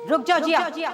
रुक जाओ जिया।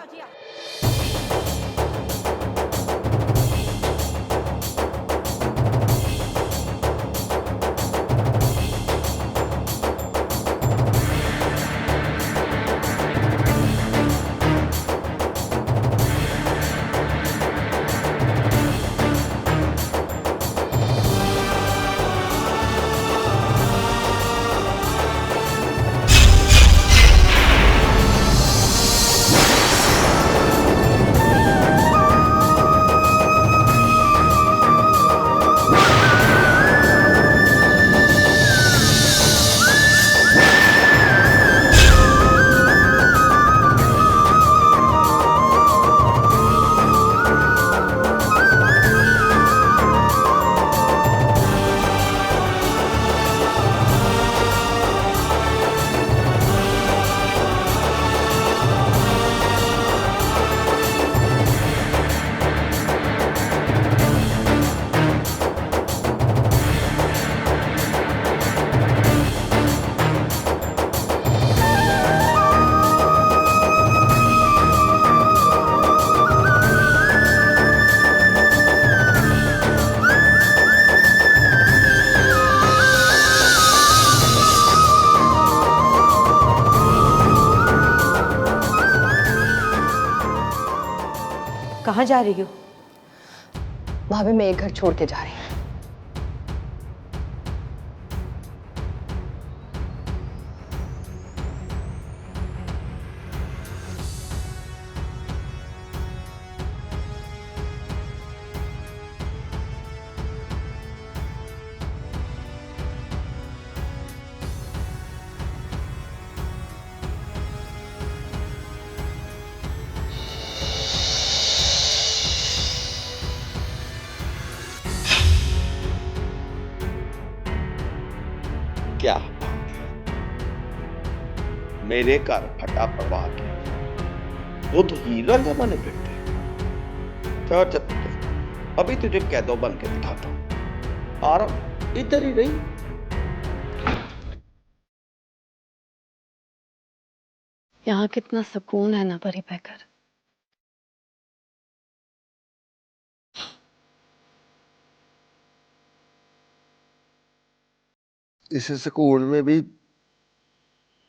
कहाँ जा रही हो? भाभी मैं एक घर छोड़ के जा रही हूँ। क्या मेरे घर फटा प्रवाह के खुद हीरा जमाने बैठे। चल चल अभी तुझे कैदों बन के दिखाता हूं। आ रहा हूं, इधर ही रही। यहाँ कितना सुकून है ना परी बहकर। इस सुकून में भी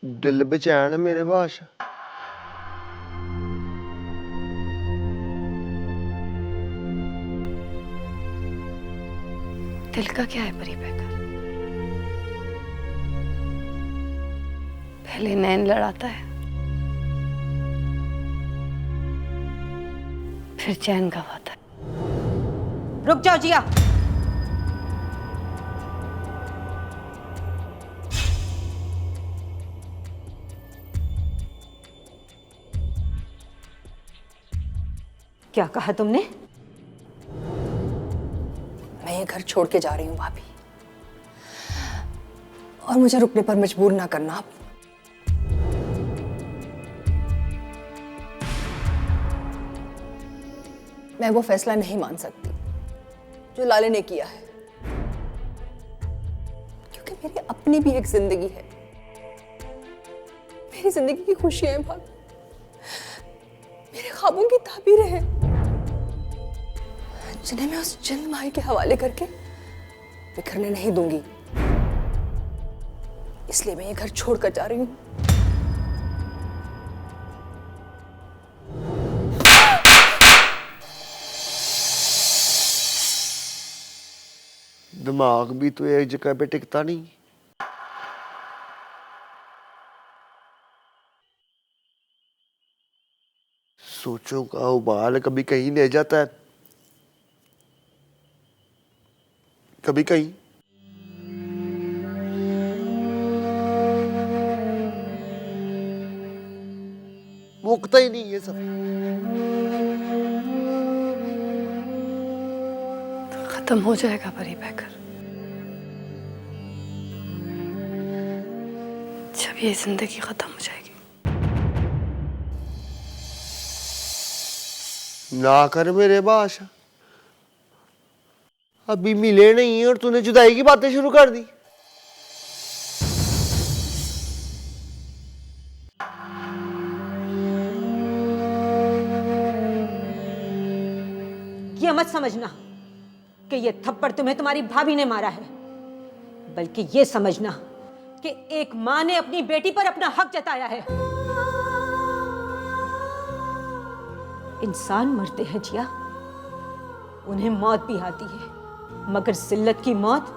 दिल बेचैन है मेरे बादशाह। दिल का क्या है परी बहकर? पहले नैन लड़ाता है, फिर चैन गवाता है। रुक जाओ जिया। क्या कहा तुमने? मैं ये घर छोड़ के जा रही हूँ भाभी, और मुझे रुकने पर मजबूर ना करना आप। मैं वो फैसला नहीं मान सकती जो लाले ने किया है, क्योंकि मेरी अपनी भी एक जिंदगी है। मेरी जिंदगी की खुशियां हैं भाभी, मेरे ख्वाबों की ताबीरें हैं, जिन्हें मैं उस जिंद माही के हवाले करके बिखरने नहीं दूंगी। इसलिए मैं ये घर छोड़कर जा रही हूँ। दिमाग भी तो एक जगह पे टिकता नहीं। सोचों का उबाल कभी कहीं ले जाता है, कभी कहीं। मुकता ही नहीं ये सब। खत्म हो जाएगा परी बहकर, जब ये जिंदगी खत्म हो जाएगी। ना कर मेरे बादशाह, अभी मिले नहीं और तूने जुदाई की बातें शुरू कर दी। मत समझना कि ये थप्पड़ तुम्हें तुम्हारी भाभी ने मारा है, बल्कि ये समझना कि एक मां ने अपनी बेटी पर अपना हक जताया है। इंसान मरते हैं जिया, उन्हें मौत भी आती है, मगर जिल्लत की मौत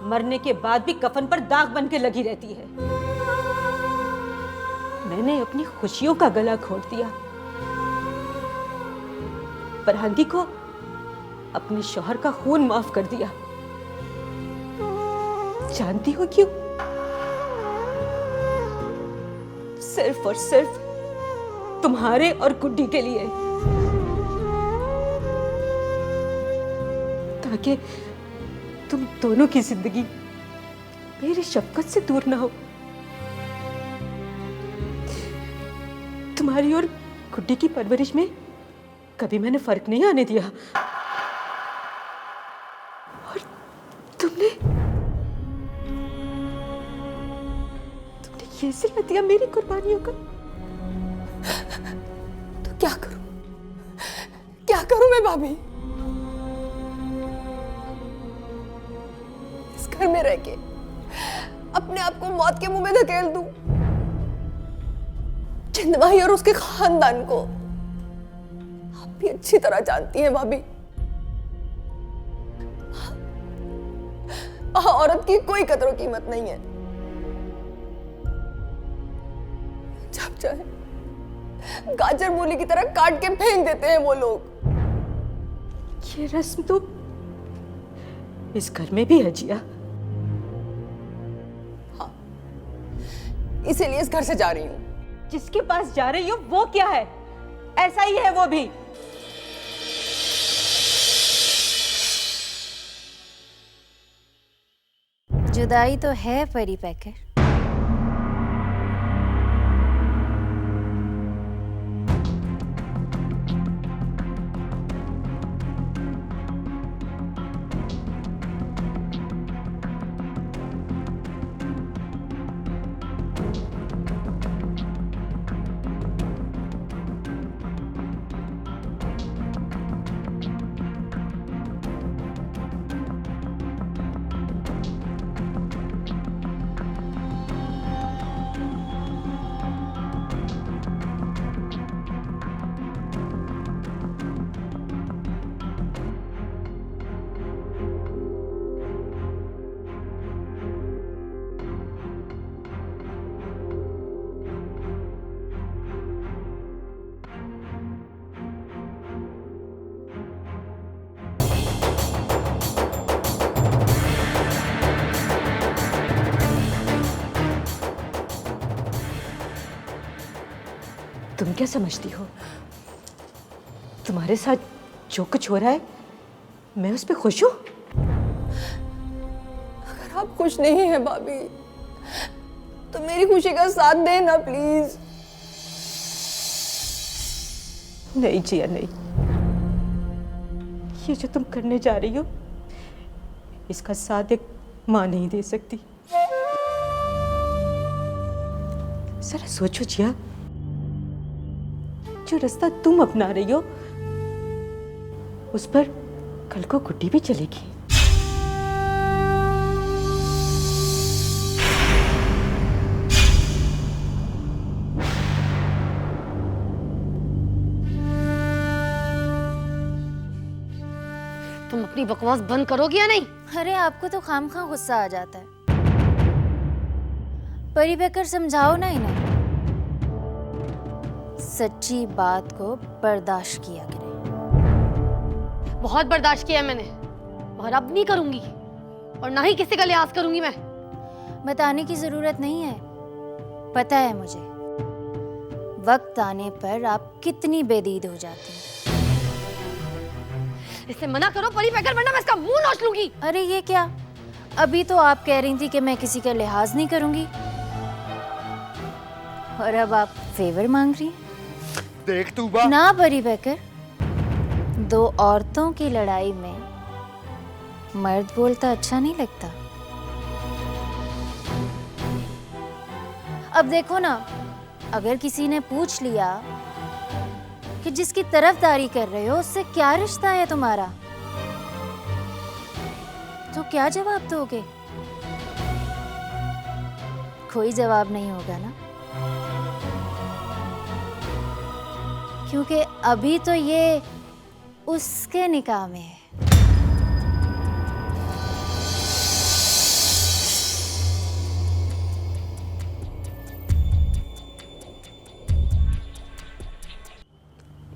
मरने के बाद भी कफन पर दाग बन के लगी रहती है। मैंने अपनी खुशियों का गला घोट दिया, पर आंधी को अपने शौहर का खून माफ कर दिया। जानती हो क्यों? सिर्फ और सिर्फ तुम्हारे और गुड्डी के लिए, ताकि तुम दोनों की जिंदगी मेरी शफकत से दूर ना हो। तुम्हारी और गुड्डी की परवरिश में कभी मैंने फर्क नहीं आने दिया, और तुमने ये सिला दिया मेरी कुर्बानियों का। तो क्या करूं? क्या करूं मैं भाभी? इस घर में रह के अपने आप को मौत के मुंह में धकेल दूं? जिंद भाई और उसके खानदान को आप भी अच्छी तरह जानती हैं भाभी, औरत की कोई कदर कीमत नहीं है। जब चाहे गाजर मूली की तरह काट के फेंक देते हैं वो लोग। ये रस्म तो इस घर में भी है जिया। हाँ, इसीलिए इस घर से जा रही हूं। जिसके पास जा रही हो वो क्या है? ऐसा ही है वो भी। जुदाई तो है परी पैकर। तुम क्या समझती हो? तुम्हारे साथ जो कुछ हो रहा है मैं उस पर खुश हूं? अगर आप खुश नहीं हैं भाभी, तो मेरी खुशी का साथ देना प्लीज। नहीं जिया, नहीं। ये जो तुम करने जा रही हो इसका साथ एक मां नहीं दे सकती। जरा सोचो जिया, जो रास्ता तुम अपना रही हो उस पर कल को गुड्डी भी चलेगी। तुम अपनी बकवास बंद करोगी या नहीं? अरे आपको तो खामखा गुस्सा आ जाता है। परी पैकर समझाओ ना इन्हें, सच्ची बात को बर्दाश्त किया करें। बहुत बर्दाश्त किया है मैंने, और अब नहीं करूंगी, और ना ही किसी का लिहाज करूंगी मैं। बताने की जरूरत नहीं है, पता है मुझे। वक्त आने पर आप कितनी बेदीद हो जाती हैं। इससे मना करो परी पैकर, वरना मैं इसका मुंह नोच लूंगी। अरे ये क्या, अभी तो आप कह रही थी कि मैं किसी का लिहाज नहीं करूंगी, और अब आप फेवर मांग रही हैं। देख तू बा ना परी पैकर, दो औरतों की लड़ाई में मर्द बोलता अच्छा नहीं लगता। अब देखो ना, अगर किसी ने पूछ लिया कि जिसकी तरफदारी कर रहे हो उससे क्या रिश्ता है तुम्हारा? तो क्या जवाब दोगे? कोई जवाब नहीं होगा ना, क्योंकि अभी तो ये उसके निकाह में है।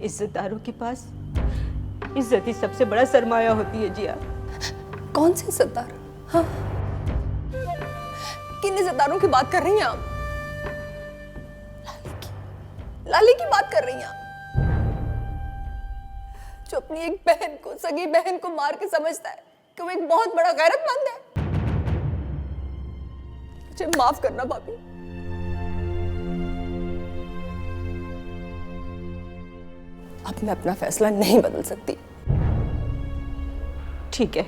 इज्जतदारों के पास इज्जत ही सबसे बड़ा सरमाया होती है जिया। कौन से इज्जतदार? हाँ, किन इज्जतदारों की बात कर रही हैं आप? लाली की बात कर रही हैं आप, जो अपनी एक बहन को, सगी बहन को मार के समझता है कि वो एक बहुत बड़ा गैरतमंद है। मुझे माफ करना भाभी, अब मैं अपना फैसला नहीं बदल सकती। ठीक है,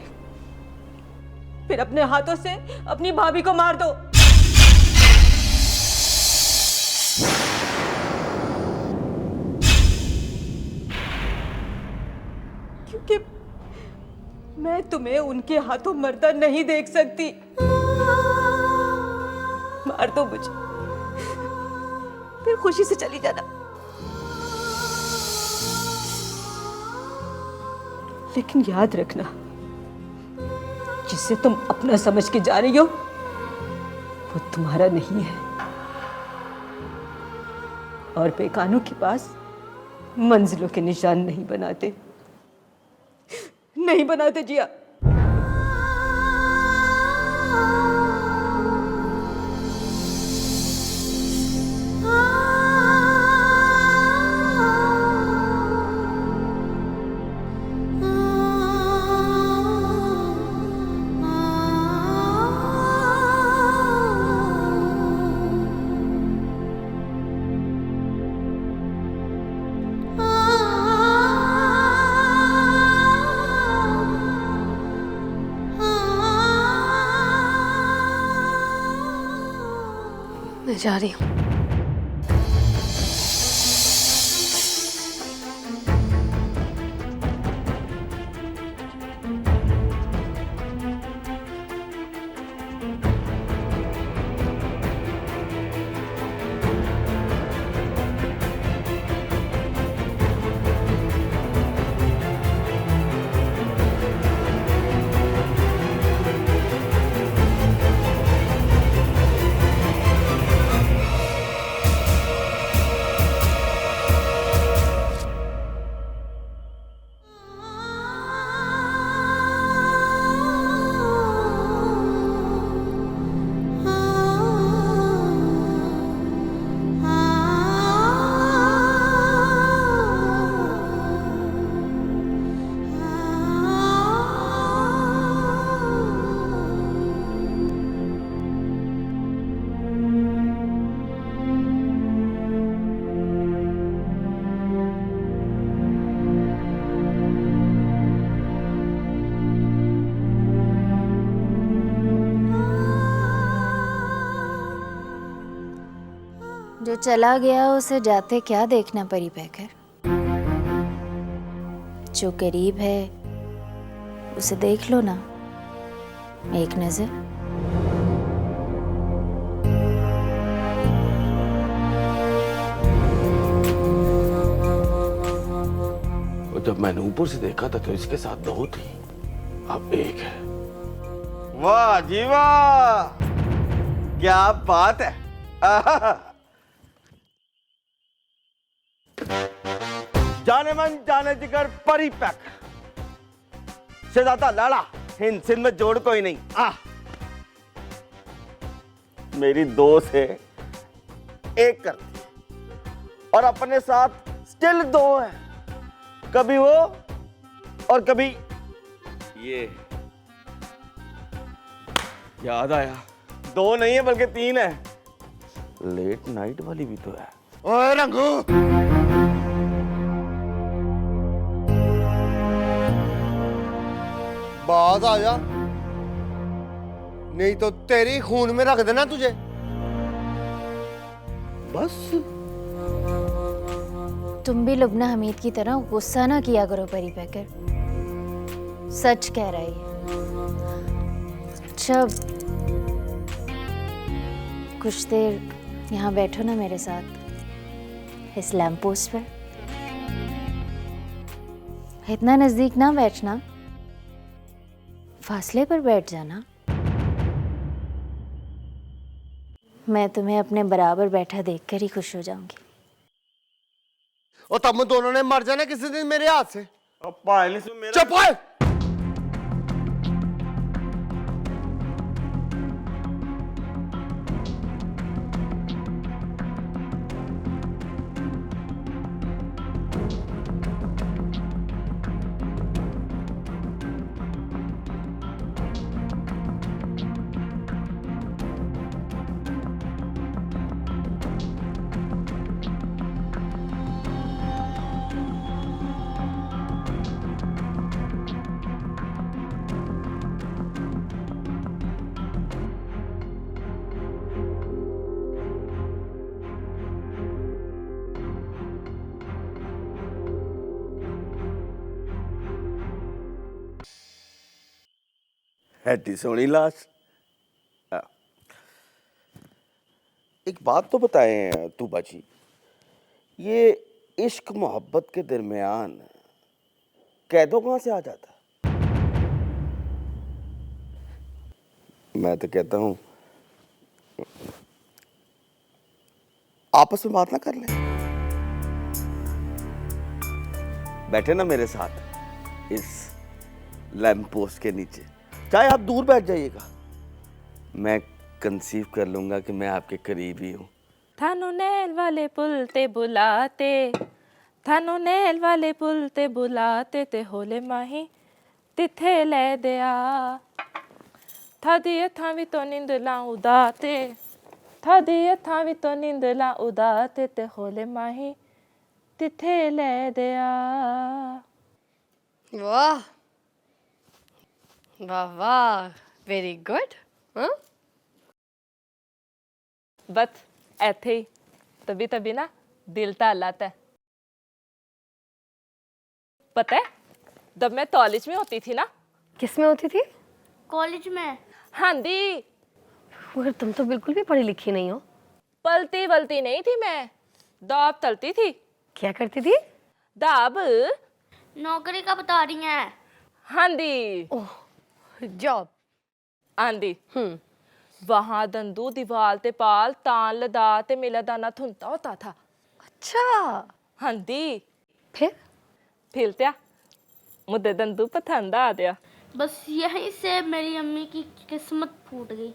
फिर अपने हाथों से अपनी भाभी को मार दो। क्योंकि मैं तुम्हें उनके हाथों मरता नहीं देख सकती। मार दो मुझे, फिर खुशी से चली जाना। लेकिन याद रखना, जिसे तुम अपना समझ के जा रही हो वो तुम्हारा नहीं है, और बेगानों के पास मंजिलों के निशान नहीं बनाते, नहीं बनाते जिया। मैं जा रही हूँ। जो चला गया उसे जाते क्या देखना परी पैकर? जो करीब है उसे देख लो ना एक नजर। जब मैंने ऊपर से देखा था तो इसके साथ दो थी, अब एक है। वाह जी वाह, क्या बात है। जाने मन जाने जिगर परी पैक से ज्यादा लाड़ा हिंद सिंध में जोड़ कोई नहीं। मेरी दो से एक कर दी और अपने साथ स्टिल दो है, कभी वो और कभी ये। याद आया, दो नहीं है बल्कि तीन है। लेट नाइट वाली भी तो है। ओए रंगू, बाज आ जा, नहीं तो तेरी खून में रख देना तुझे। बस तुम भी लुबना हमीद की तरह गुस्सा ना किया करो परी पैकर, सच कह रहा है। अच्छा कुछ देर यहाँ बैठो ना मेरे साथ इस लैंप पोस्ट पर। इतना नजदीक ना बैठना, फासले पर बैठ जाना। मैं तुम्हें अपने बराबर बैठा देखकर ही खुश हो जाऊंगी। और तुम दोनों ने मर जाना किसी दिन मेरे हाथ से। अब पहले से मेरा चुप हो। हैटी सोनी लाश। एक बात तो बताएं तूबा जी, ये इश्क मोहब्बत के दरमियान कैदों कहाँ से आ जाता? मैं तो कहता हूँ आपस में बात ना कर लें। बैठे ना मेरे साथ इस लैंप पोस्ट के नीचे, चाहे आप दूर बैठ जाइएगा, मैं कंसीव कर लूंगा कि मैं आपके करीब ही हूँ। थानू नैल वाले पुल ते बुलाते, थानू नैल वाले पुल ते बुलाते ते होले माही तिथे ले दिया, था दिए था भी तो नींदला उदाते, था दिए था भी तो नींदला उदाते ते होले माही तिथे ले दिया। वाह वाह वाह, वेरी गुड। हाँ बस ऐथे ही तभी तभी ना दिल तालाता है। पता है जब मैं कॉलेज में होती थी ना। किस में होती थी? कॉलेज में? हाँ दी। मगर तुम तो बिल्कुल भी पढ़ी लिखी नहीं हो। पलती वलती नहीं थी मैं, दाब तलती थी। क्या करती थी? दाब। नौकरी का बता रही हैं? हाँ दी। ओह जॉब। हाँ दी। वहां दंदू दीवार ते पाल तान लदा ते मेला दाना थुनता होता था। अच्छा हाँ दी। फिर त्या मुझे दंदू पसंद आ गया। बस यहीं से मेरी अम्मी की किस्मत फूट गई।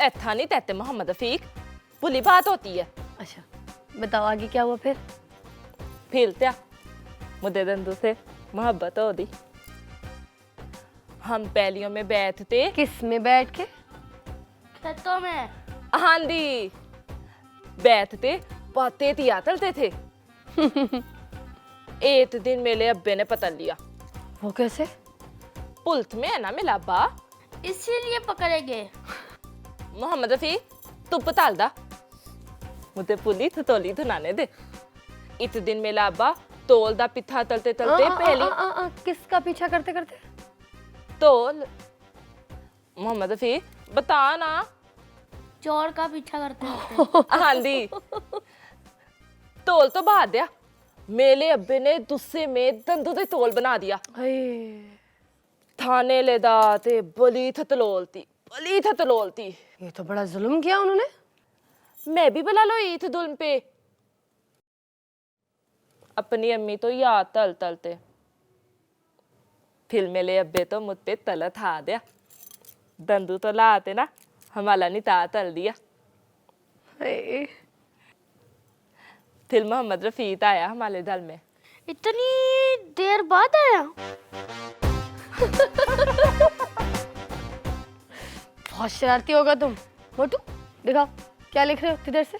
ऐसा नहीं कहते मोहम्मद रफीक, बुरी बात होती है। अच्छा बताओ आगे क्या हुआ फिर? त्या मुझे दंदू से मोहब्बत हो दी। हम पहलियों में बैठते। किस में बैठ के? खेतों में। हाँ दी, बैठते बातें दिया चलते थे। एक दिन मेरे अब्बे ने पता लिया। वो कैसे? पुलिस में है ना मेरा अब्बा, इसीलिए पकड़े गए। मोहम्मद रफी तू पताल दा, मुझे पुलिस तोली धुनाने दे। इस दिन मेरा अब्बा तोल दा पिथा तलते तलते पहली। किसका पीछा करते करते? तोल। मोहम्मद रफी बता ना। चोर का पीछा करते करते। हाँ दी। तोल तो बहा दिया, मेरे अब्बे ने गुस्से में दंदू दे तोल बना दिया। थाने ले दाते बली थतलोलती, बली थतलोलती। ये तो बड़ा जुल्म किया उन्होंने। मैं भी बला लो ईथ दुल्म पे। अपनी अम्मी तो याद तल तलते, फिर मेरे अब्बे तो मुझ पे तलत हा दिया। दंदू तो लाते ना, हमारा नहीं ता तल दिया। फिर मोहम्मद रफीक आया हमारे दल में। इतनी देर बाद आया? बहुत शरारती होगा तुम। मोटू दिखाओ क्या लिख रहे हो किधर से?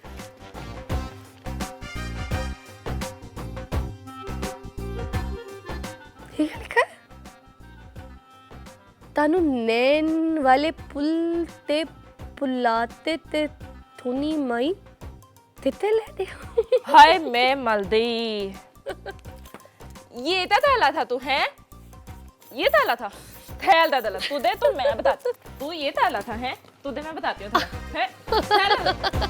ये क्या लिखा है? तानू नैन वाले पुल ते पुलाते ते थोनी माई तिथे ले दे हाय मैं मलदी ये थैला था तू है ये थैला था थैल दा दला तू दे तो मैं बता तू ये थैला था है तू दे मैं बताती हूँ है थैला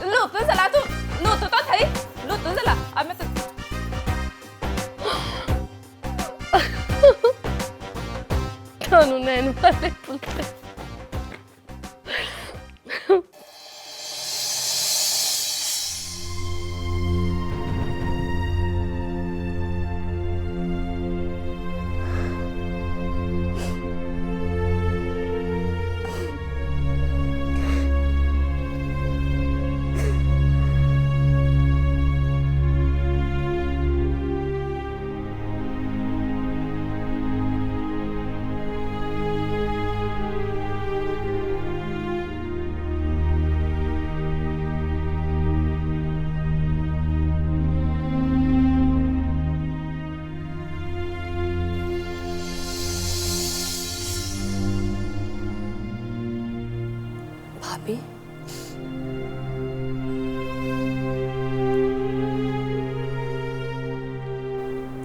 लो तो चला तू लो तो थई लो तो चला अब मैं थानू नैन वाले पुल ते भाभी,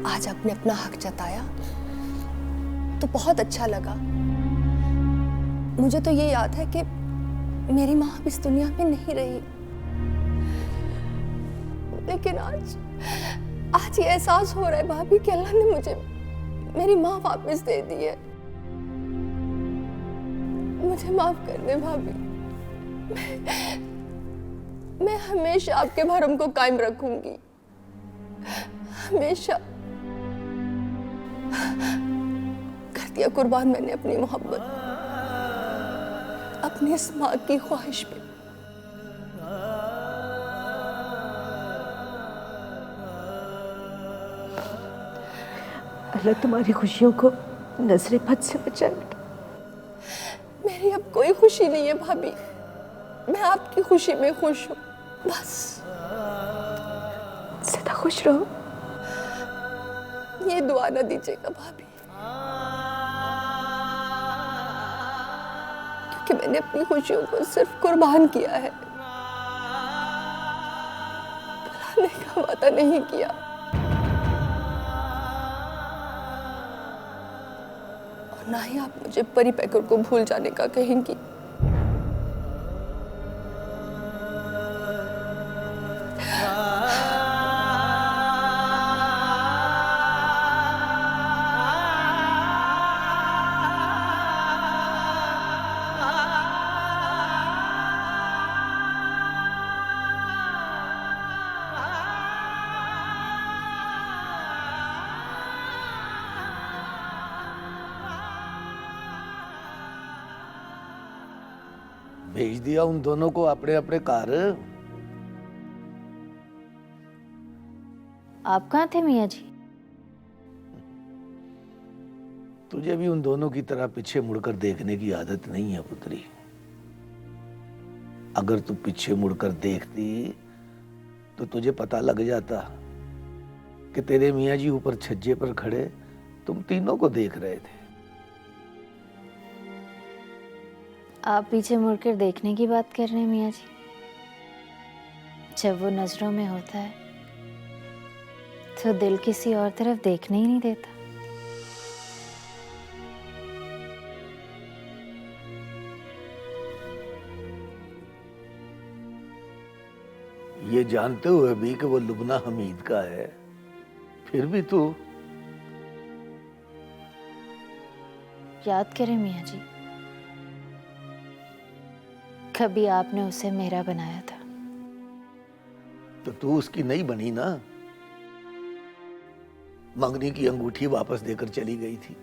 आज आपने अपना हक जताया तो बहुत अच्छा लगा। मुझे तो ये याद है कि मेरी माँ अब इस दुनिया में नहीं रही, लेकिन आज ये एहसास हो रहा है भाभी कि अल्लाह ने मुझे मेरी माँ वापस दे दी है। मुझे माफ कर दे भाभी। मैं हमेशा आपके भरम को कायम रखूंगी, हमेशा। कर दिया कुर्बान मैंने अपनी मोहब्बत, अपनी इस माँ की ख्वाहिश पे। अल्लाह तुम्हारी खुशियों को नजरे बद से बचाए बेटा। मेरी अब कोई खुशी नहीं है भाभी, मैं आपकी खुशी में खुश हूँ बस। सदा खुश रहो। ये दुआ ना दीजिएगा भाभी, क्योंकि मैंने अपनी खुशियों को सिर्फ कुर्बान किया है, भुलाने का वादा नहीं किया। और ना ही आप मुझे परी पैकर को भूल जाने का कहेंगी। भेज दिया उन दोनों को अपने अपने घर। आप कहाँ थे मियाँ जी? तुझे भी उन दोनों की तरह पीछे मुड़कर देखने की आदत नहीं है पुत्री। अगर तू पीछे मुड़कर देखती तो तुझे पता लग जाता कि तेरे मियाँ जी ऊपर छज्जे पर खड़े तुम तीनों को देख रहे थे। आप पीछे मुड़कर देखने की बात कर रहे हैं मियाँ जी? जब वो नजरों में होता है तो दिल किसी और तरफ देखने ही नहीं देता। ये जानते हुए भी कि वो लुबना हमीद का है, फिर भी तू। याद करें मियाँ जी, कभी आपने उसे मेरा बनाया था। तो तू उसकी नहीं बनी ना, मंगनी की अंगूठी वापस देकर चली गई थी।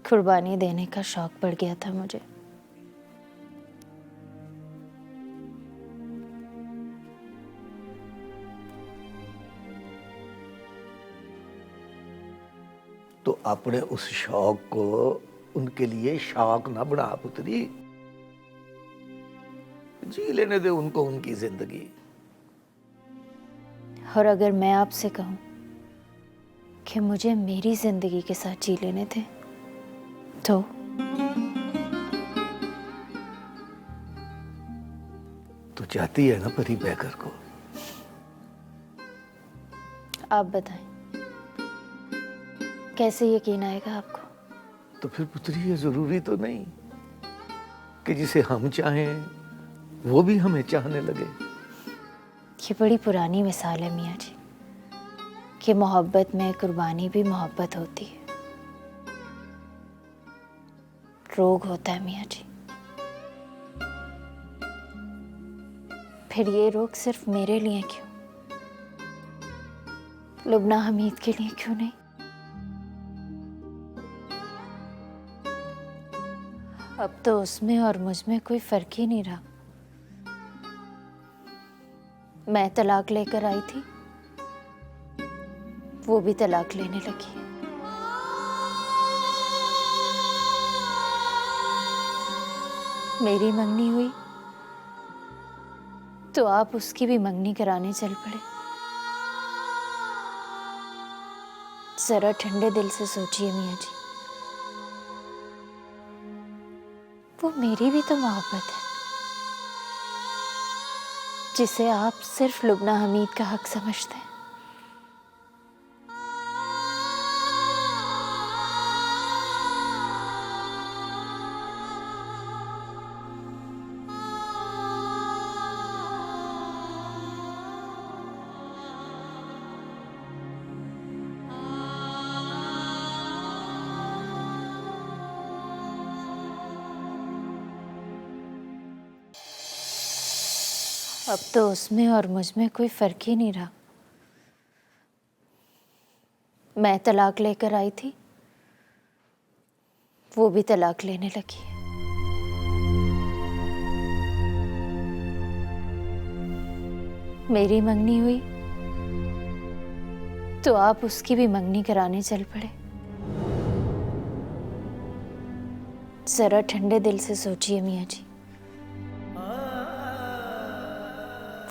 कुर्बानी देने का शौक बढ़ गया था मुझे। तो अपने उस शौक को उनके लिए शौक ना बना पुत्री। जी लेने दे उनको उनकी जिंदगी। और अगर मैं आपसे कहूं कि मुझे मेरी जिंदगी के साथ जी लेने थे तो तू चाहती है ना परी पैकर को? आप बताएं, कैसे यकीन आएगा आपको? तो फिर पुत्री ये जरूरी तो नहीं कि जिसे हम चाहें वो भी हमें चाहने लगे। ये बड़ी पुरानी मिसाल है मियाँ जी कि मोहब्बत में कुर्बानी भी मोहब्बत होती है। रोग होता है मियाँ जी। फिर ये रोग सिर्फ मेरे लिए क्यों, लुबना हमीद के लिए क्यों नहीं? अब तो उसमें और मुझ में कोई फर्क ही नहीं रहा। मैं तलाक लेकर आई थी, वो भी तलाक लेने लगी। मेरी मंगनी हुई तो आप उसकी भी मंगनी कराने चल पड़े। जरा ठंडे दिल से सोचिए मियाँ जी, वो मेरी भी तो मोहब्बत है जिसे आप सिर्फ लुबना हमीद का हक समझते हैं। अब तो उसमें और मुझ में कोई फर्क ही नहीं रहा। मैं तलाक लेकर आई थी, वो भी तलाक लेने लगी। मेरी मंगनी हुई तो आप उसकी भी मंगनी कराने चल पड़े। जरा ठंडे दिल से सोचिए मियाँ जी,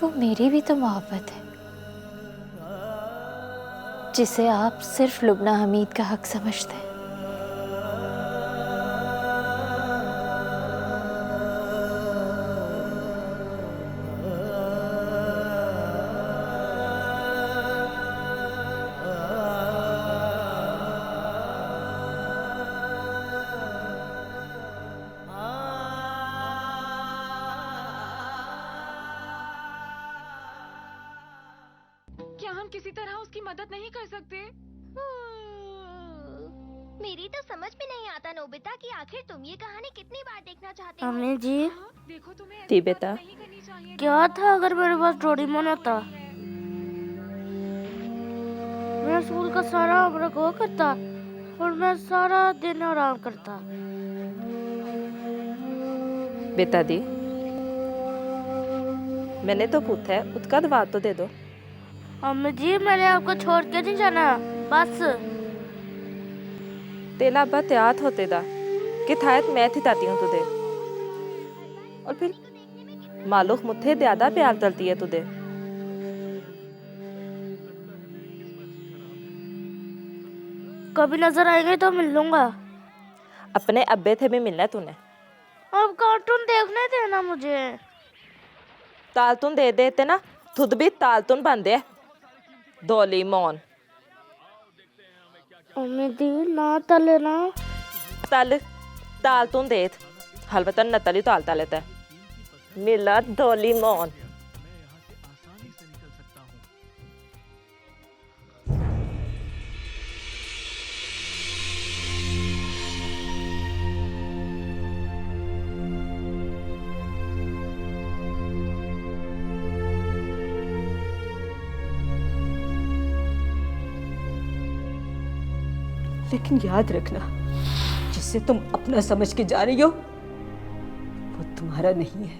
वो मेरी भी तो मोहब्बत है जिसे आप सिर्फ लुबना हमीद का हक समझते हैं। क्या हम किसी तरह उसकी मदद नहीं कर सकते? मेरी तो समझ में नहीं आता नोबिता कि आखिर तुम ये कहानी कितनी बार देखना चाहते हो। अम्मी जी, देखो तुम्हें जी बेटा, नहीं करनी चाहिए। क्या था अगर मेरे पास डोरेमोन होता? मैं स्कूल का सारा होमवर्क वो करता और मैं सारा दिन आराम करता। बेटा दी, मैंने तो पूछा है, उसका जवाब तो दे दो। अम्मी जी, मैंने आपको छोड़ के नहीं जाना, बस। तेला अब्बा याद होते दा कि थायत मैं थी ताती हूँ तुझे, और फिर मालूक मुझे ज्यादा प्यार करती है तुझे। कभी नजर आएंगे तो मिल लूंगा। अपने अब्बे थे भी मिलना है तूने। अब कार्टून देखने देना मुझे। तालतुन दे देते ना, खुद भी तालतुन बन दे। डोरेमोन अम्मी जी, ना तले ना। तल तालतुन देत हलवतन नतली ताल तालेता मिला डोरेमोन। लेकिन याद रखना, जिसे तुम अपना समझ के जा रही हो वो तुम्हारा नहीं है।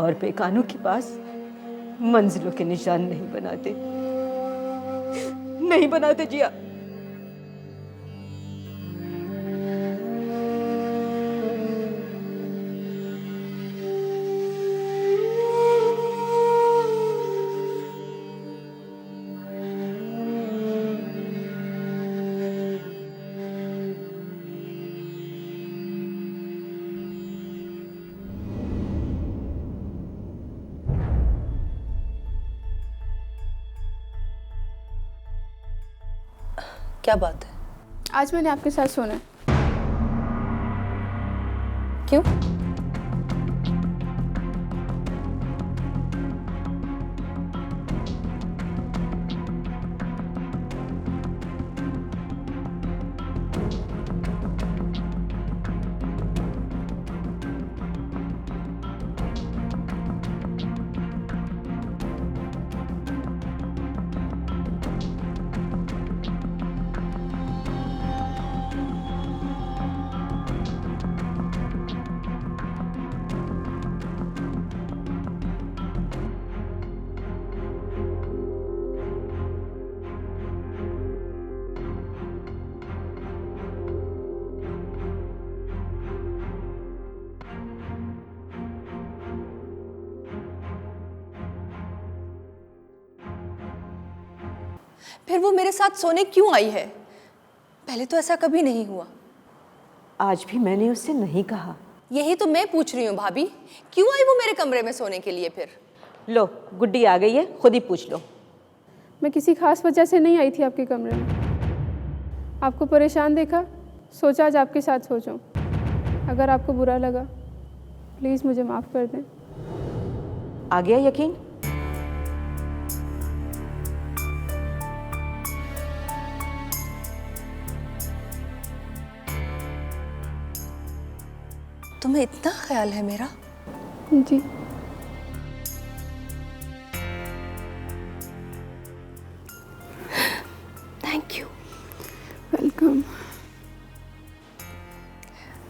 और बेगानों के पास मंजिलों के निशान नहीं बनाते, नहीं बनाते जिया। क्या बात है? आज मैंने आपके साथ सोना। क्यों? फिर वो मेरे साथ सोने क्यों आई है? पहले तो ऐसा कभी नहीं हुआ। आज भी मैंने उससे नहीं कहा। यही तो मैं पूछ रही हूँ भाभी, क्यों आई वो मेरे कमरे में सोने के लिए? फिर लो, गुड्डी आ गई है, खुद ही पूछ लो। मैं किसी खास वजह से नहीं आई थी आपके कमरे में। आपको परेशान देखा, सोचा आज आपके साथ सो जाऊं। अगर आपको बुरा लगा प्लीज़ मुझे माफ़ कर दें। आ गया यकीन? तुम्हें इतना ख्याल है मेरा? जी। Thank you. वेलकम।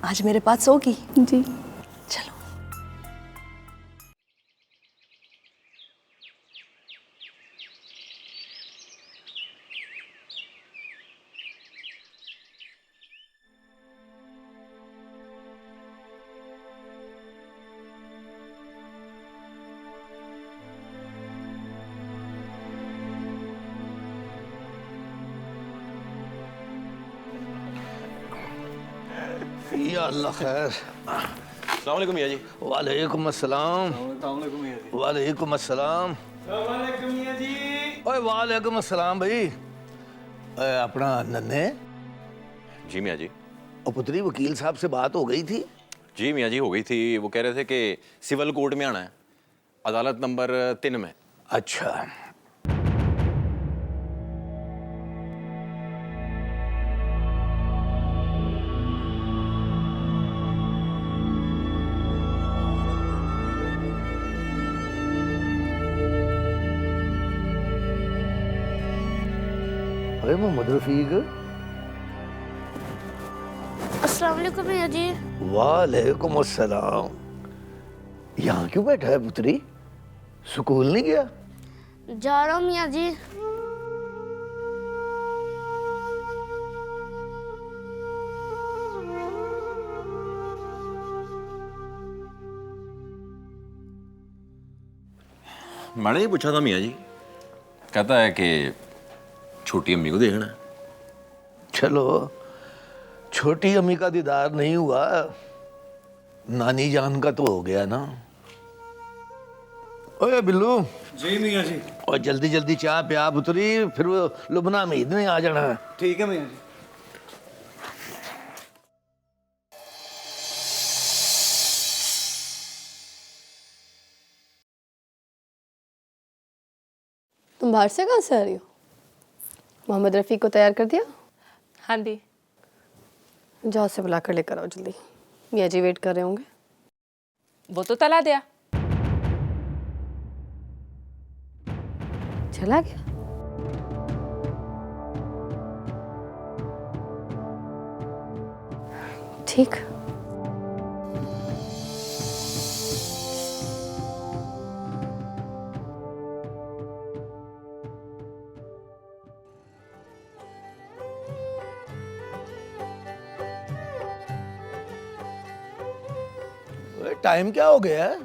आज मेरे पास सोगी? जी। चलो। या अल्लाह खैर। अस्सलाम वालेकुम मियां जी। वालेकुम अस्सलाम। वालेकुम अस्सलाम। ओए वालेकुम अस्सलाम भाई। अपना नन्हे। जी मियां जी। और पुत्री वकील साहब से बात हो गई थी? जी मियां जी हो गई थी। वो कह रहे थे कि सिविल कोर्ट में आना है, अदालत नंबर 3 में। अच्छा। अरे मोहम्मद रफीक। अस्सलाम वालेकुम मियां जी। वालेकुम अस्सलाम। यहाँ क्यों बैठा है पुत्री? स्कूल नहीं गया? जा रहा हूँ मियां जी। मैंने ये पूछा था मियां जी, कहता है कि छोटी अम्मी को देखना। चलो, छोटी अम्मी का दीदार नहीं हुआ, नानी जान का तो हो गया ना। ओए बिल्लू। जी मियां जी। और जल्दी जल्दी चाय पिया पुत्री, फिर वो लुबना मीद ने आ जाना। ठीक है मियां जी। तुम बाहर से कहाँ से आ रही हो? मोहम्मद रफ़ीक को तैयार कर दिया? हाँ दी। जाओ से बुला कर लेकर आओ जल्दी, मियां जी वेट कर रहे होंगे। वो तो तला दिया। चला गया? ठीक। टाइम क्या हो गया है?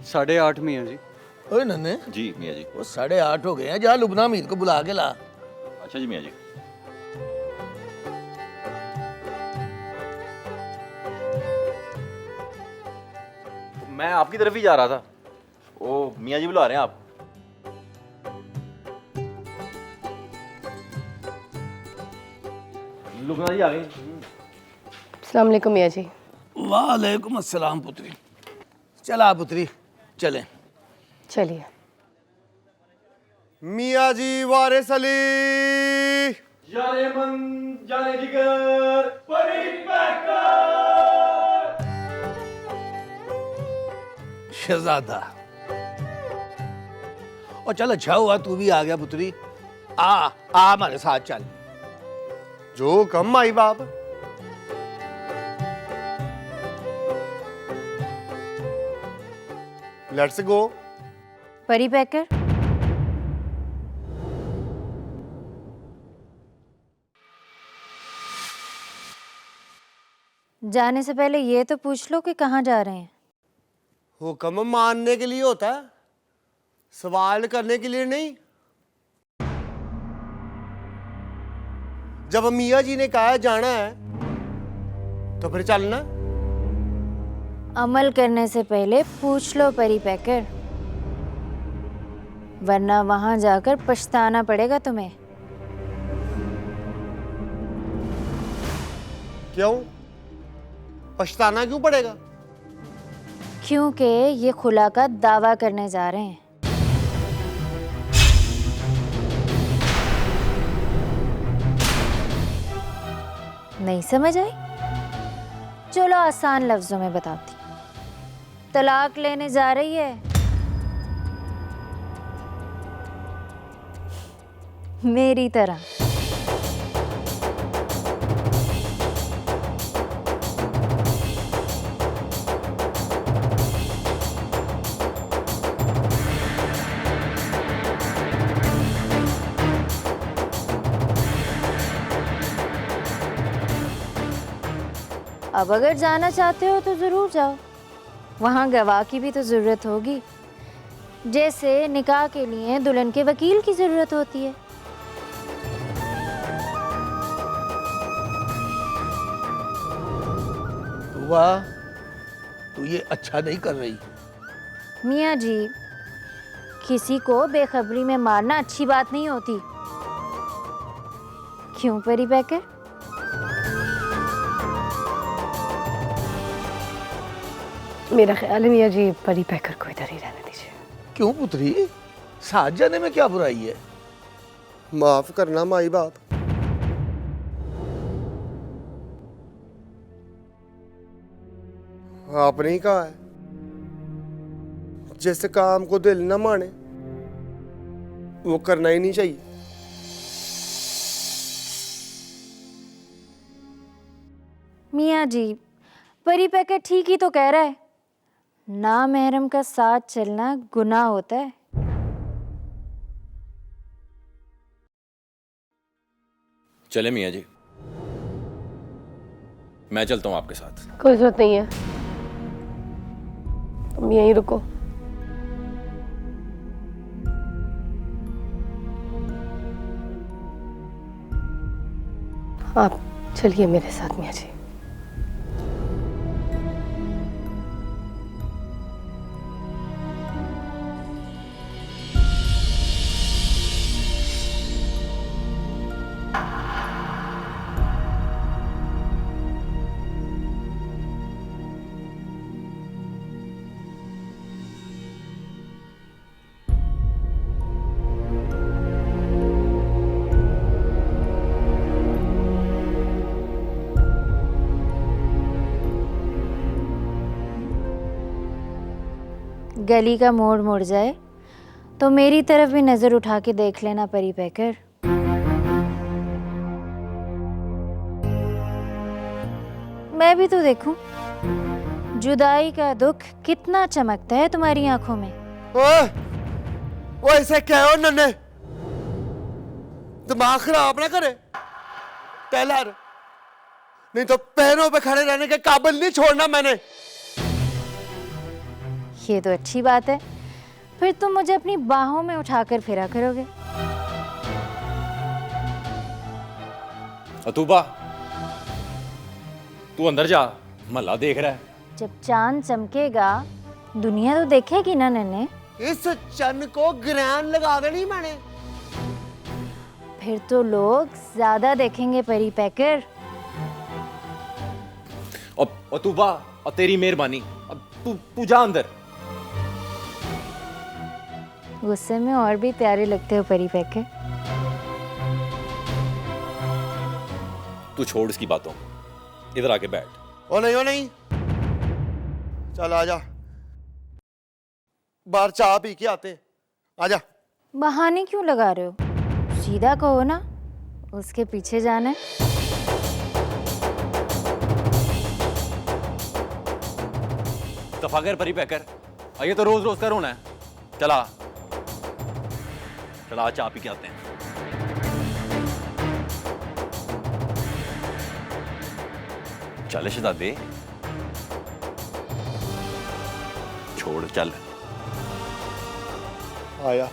8:30 मियां जी। ओए नन्हे। जी मियां जी। वो 8:30 हो गए हैं, जा लुबना मीद को बुला के ला। अच्छा जी मियां जी। मैं आपकी तरफ ही जा रहा था, वो मियां जी बुला रहे हैं आप। लुकना जी आ गई। अस्सलाम वालेकुम मियाँ जी। वालेकुम अस्सलाम पुत्री। चला पुत्री चलें। चलिए। मियाँ जी वारिस अली। जाने मन जाने जिगर परी पैकर। शहजादा और चल अच्छा हुआ तू भी आ गया पुत्री। आ हमारे साथ चल। जो कम माई बाप। Let's go. परी पैकर, जाने से पहले ये तो पूछ लो कि कहाँ जा रहे हैं। हुक्म मानने के लिए होता है, सवाल करने के लिए नहीं। जब मियाँ जी ने कहा जाना है तो फिर चलना। अमल करने से पहले पूछ लो परी पैकर, वरना वहां जाकर पछताना पड़ेगा तुम्हें। क्यों पछताना क्यों पड़ेगा? क्योंकि ये खुला का दावा करने जा रहे हैं। नहीं समझ आई? चलो आसान लफ्जों में बताती। तलाक लेने जा रही है। मेरी तरह। अब अगर जाना चाहते हो तो जरूर जाओ, वहां गवाह की भी तो जरूरत होगी, जैसे निकाह के लिए दुल्हन के वकील की जरूरत होती है। वाह तू ये अच्छा नहीं कर रही। मियाँ जी, किसी को बेखबरी में मारना अच्छी बात नहीं होती। क्यों परी पैकर? मेरा ख्याल है मियाँ जी परी पैकर को इधर ही रहने दीजिए। क्यों पुत्री, साथ जाने में क्या बुराई है? माफ करना माई बाप। आपने ही कहा है जिस काम को दिल न माने वो करना ही नहीं चाहिए। मियाँ जी, परी पैकर ठीक ही तो कह रहा है, ना महरम का साथ चलना गुनाह होता है। चले मियाँ जी, मैं चलता हूँ आपके साथ। कोई जरूरत नहीं है, तुम यहीं रुको। आप चलिए मेरे साथ मियाँ जी। गली का मोड़ मुड़ जाए तो मेरी तरफ भी नजर उठा के देख लेना परी पैकर। मैं भी तो देखूं जुदाई का दुख कितना चमकता है तुम्हारी आंखों में। ओए ऐसे कहो नन्हे, दिमाग खराब ना करे टेलर, नहीं तो पैरों पे खड़े रहने के काबिल नहीं छोड़ना मैंने। ये तो अच्छी बात है, फिर तुम मुझे अपनी बाहों में उठाकर फिरा करोगे। अतूबा, तू अंदर जा, मल्ला देख रहा है। जब चांद चमकेगा दुनिया तो देखेगी ना नन्हे। इस चन्न को ग्रहण लगा देनी मैंने। फिर तो लोग ज्यादा देखेंगे परी पैकर। और तू वाह और तेरी मेहरबानी। अब तू जा अंदर। गुस्से में और भी प्यारे लगते हो परी पैके। तू छोड़ इसकी बातों, इधर आके बैठ। ओ नहीं, चल आजा, बाहर चाय पी के आते, आजा। बहाने क्यों लगा रहे हो? सीधा कहो ना, उसके पीछे जाना है। दफा कर परी पैकर, ये तो रोज रोज का रोना है। चला चाय पी के आते हैं। चल शहजादे, छोड़ चल। आया।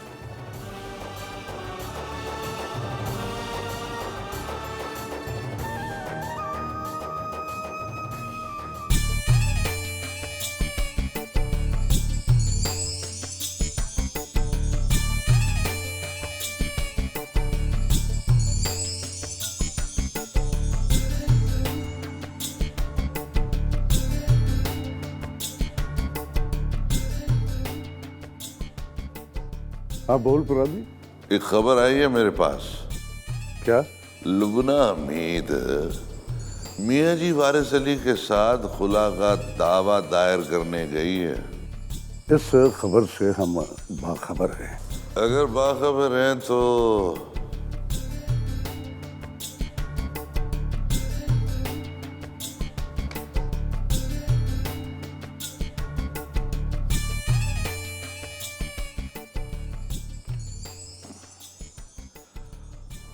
हाँ बोल पुरानी। एक खबर आई है मेरे पास। क्या? लुबना हमीद मियाँ जी वारिस अली के साथ खुला का दावा दायर करने गई है। इस खबर से हम बाखबर हैं। अगर बाखबर हैं तो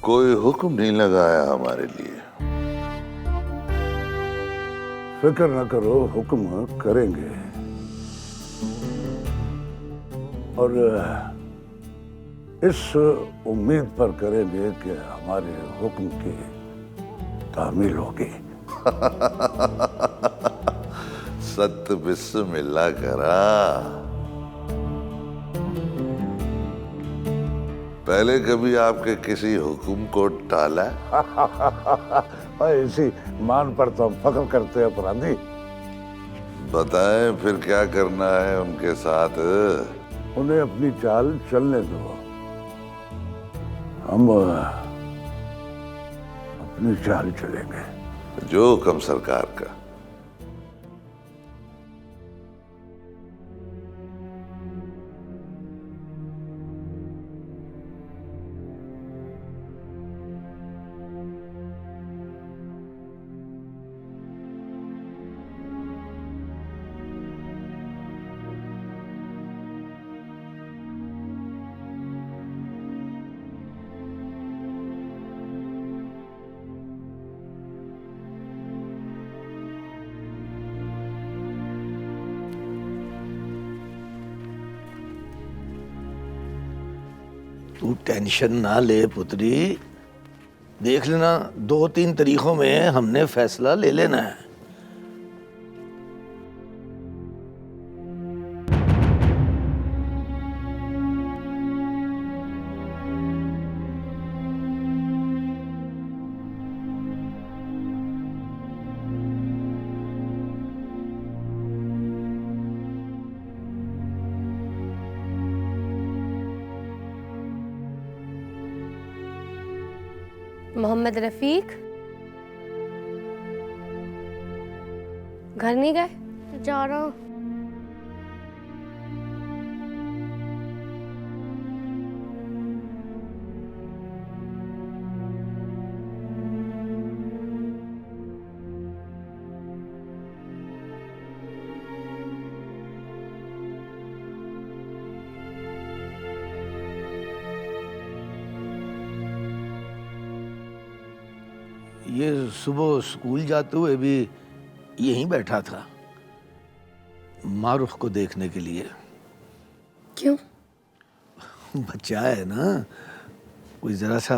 कोई हुक्म नहीं लगाया हमारे लिए। फिक्र न करो, हुक्म करेंगे। और इस उम्मीद पर करेंगे कि हमारे हुक्म की तामील होगी। सत बिस्मिल्लाह करा। पहले कभी आपके किसी हुक्म को टाला? इसी मान पर तो हम फख्र करते हैं अपराधी। बताएं फिर क्या करना है उनके साथ? उन्हें अपनी चाल चलने दो, हम अपनी चाल चलेंगे। जो हुक्म सरकार का। तू टेंशन ना ले पुत्री, देख लेना 2-3 तरीकों में हमने फैसला ले लेना है। मोहम्मद रफीक घर नहीं गए? जा रहा हूँ। ये सुबह स्कूल जाते हुए भी यहीं बैठा था, मारूफ को देखने के लिए। क्यों? बच्चा है ना, कोई जरा सा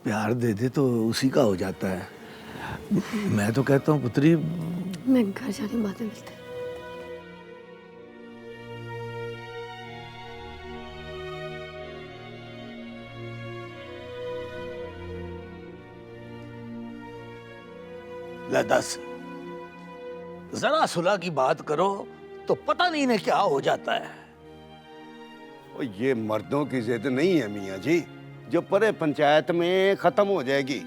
प्यार दे दे तो उसी का हो जाता है। मैं तो कहता हूँ पुत्री, मैं घर जाने बातें मिलते। ले 10 जरा सुलह की बात करो तो पता नहीं इन्हें क्या हो जाता है। और ये मर्दों की जिद नहीं है मियाँ जी, जो परे पंचायत में खत्म हो जाएगी।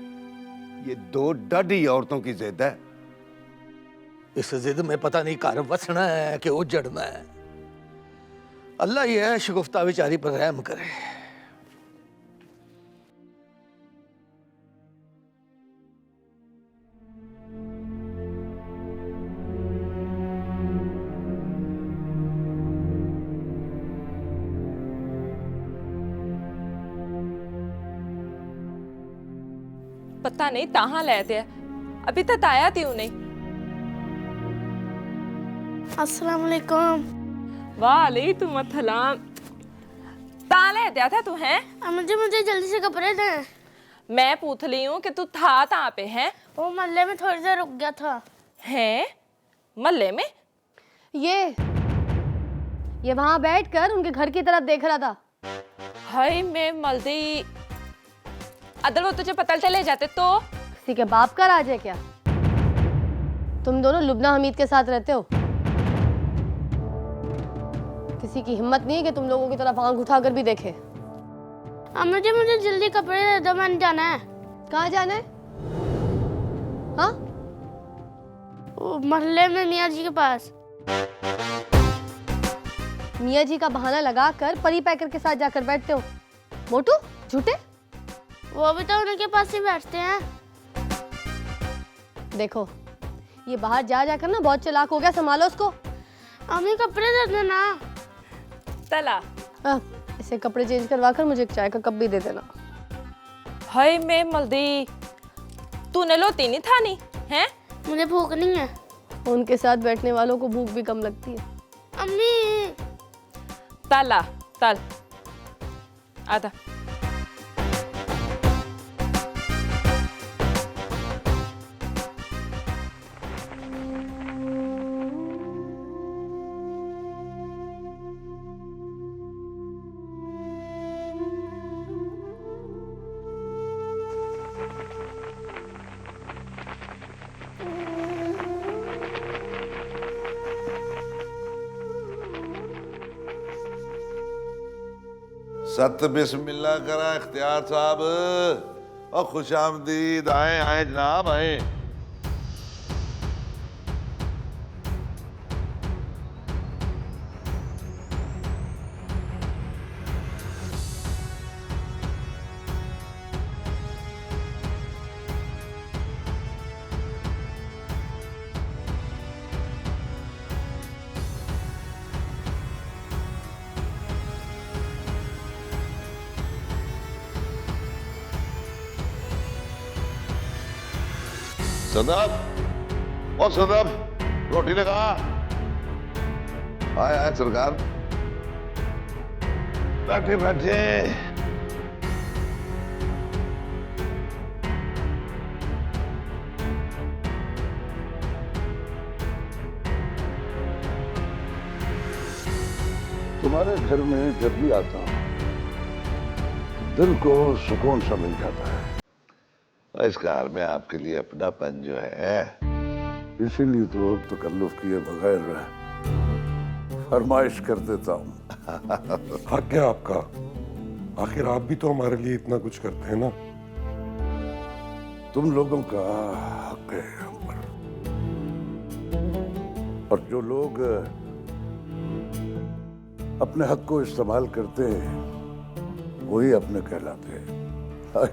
ये दो डडी औरतों की जिद है। इस जिद में पता नहीं घर वसना है कि उजड़ना है। अल्लाह ही है शगुफ्ता बेचारी पर रहम करे। पता नहीं कहाँ लेते हैं, अभी तक आया थी उन्हें। अस्सलाम वालेकुम। वालेकुम अस्सलाम। ताले दिया था तू है? मुझे जल्दी से कपड़े दे। मैं पूछ ली हूँ कि तू था कहाँ पे है? वो मोहल्ले में थोड़ी देर रुक गया था। हैं? मोहल्ले में? ये वहां बैठकर उनके घर की तरफ देख रहा था। हाय मैं मल्दी, अदर वो तुझे पता चले जाते तो? किसी के बाप का राज है क्या? तुम दोनों लुबना हमीद के साथ रहते हो। किसी की हिम्मत नहीं है कि तुम लोगों की तरफ आंख उठाकर भी देखे। मुझे जल्दी कपड़े दे दो, मैंने जाना है। कहाँ जाना है? हाँ? मोहल्ले में मियाँ जी के पास। मियाँ जी का बहाना लगाकर परी पैकर के साथ जाकर बैठते हो। मोटू झूठे? वो भी तो उनके पास ही बैठते हैं। देखो ये बाहर जा जाकर ना बहुत चालाक हो गया, संभालो उसको। अम्मी कपड़े दे देना। तला इसे कपड़े चेंज करवा कर मुझे एक चाय का कप भी दे देना। हाय मैं मल्दी, तूने लोती नहीं था नहीं है? मुझे भूख नहीं है। उनके साथ बैठने वालों को भूख भी कम लगती है। अम्मी तला तल आधा। सत बिस्मिल्लाह करा इख्तियार साहब। और खुश आमदीद। आए आए जनाब आए। सदब और सदब रोटी लगा। आए आए सरकार, बैठे बैठे। तुम्हारे घर में जब भी आता हूँ दिल को सुकून सा मिल जाता है। इस कार में आपके लिए अपनापन जो है, इसीलिए तो तकल्लुफ किए बगैर फरमाइश कर देता हूँ। हक है आपका, आखिर आप भी तो हमारे लिए इतना कुछ करते हैं ना। तुम लोगों का हक है हम पर, और जो लोग अपने हक को इस्तेमाल करते हैं वही अपने कहलाते हैं।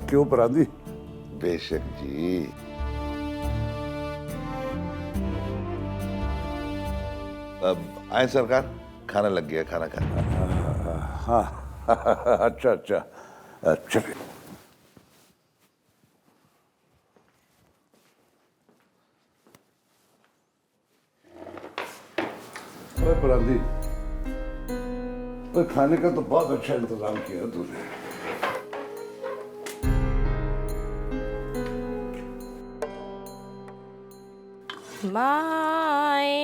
क्यों परांदी? बेशक जी। अब आए सरकार, खाना लग गया, खाना खाना। हाँ अच्छा चलिए। अरे परांदी, खाने का तो बहुत अच्छा इंतजाम किया तूने। माए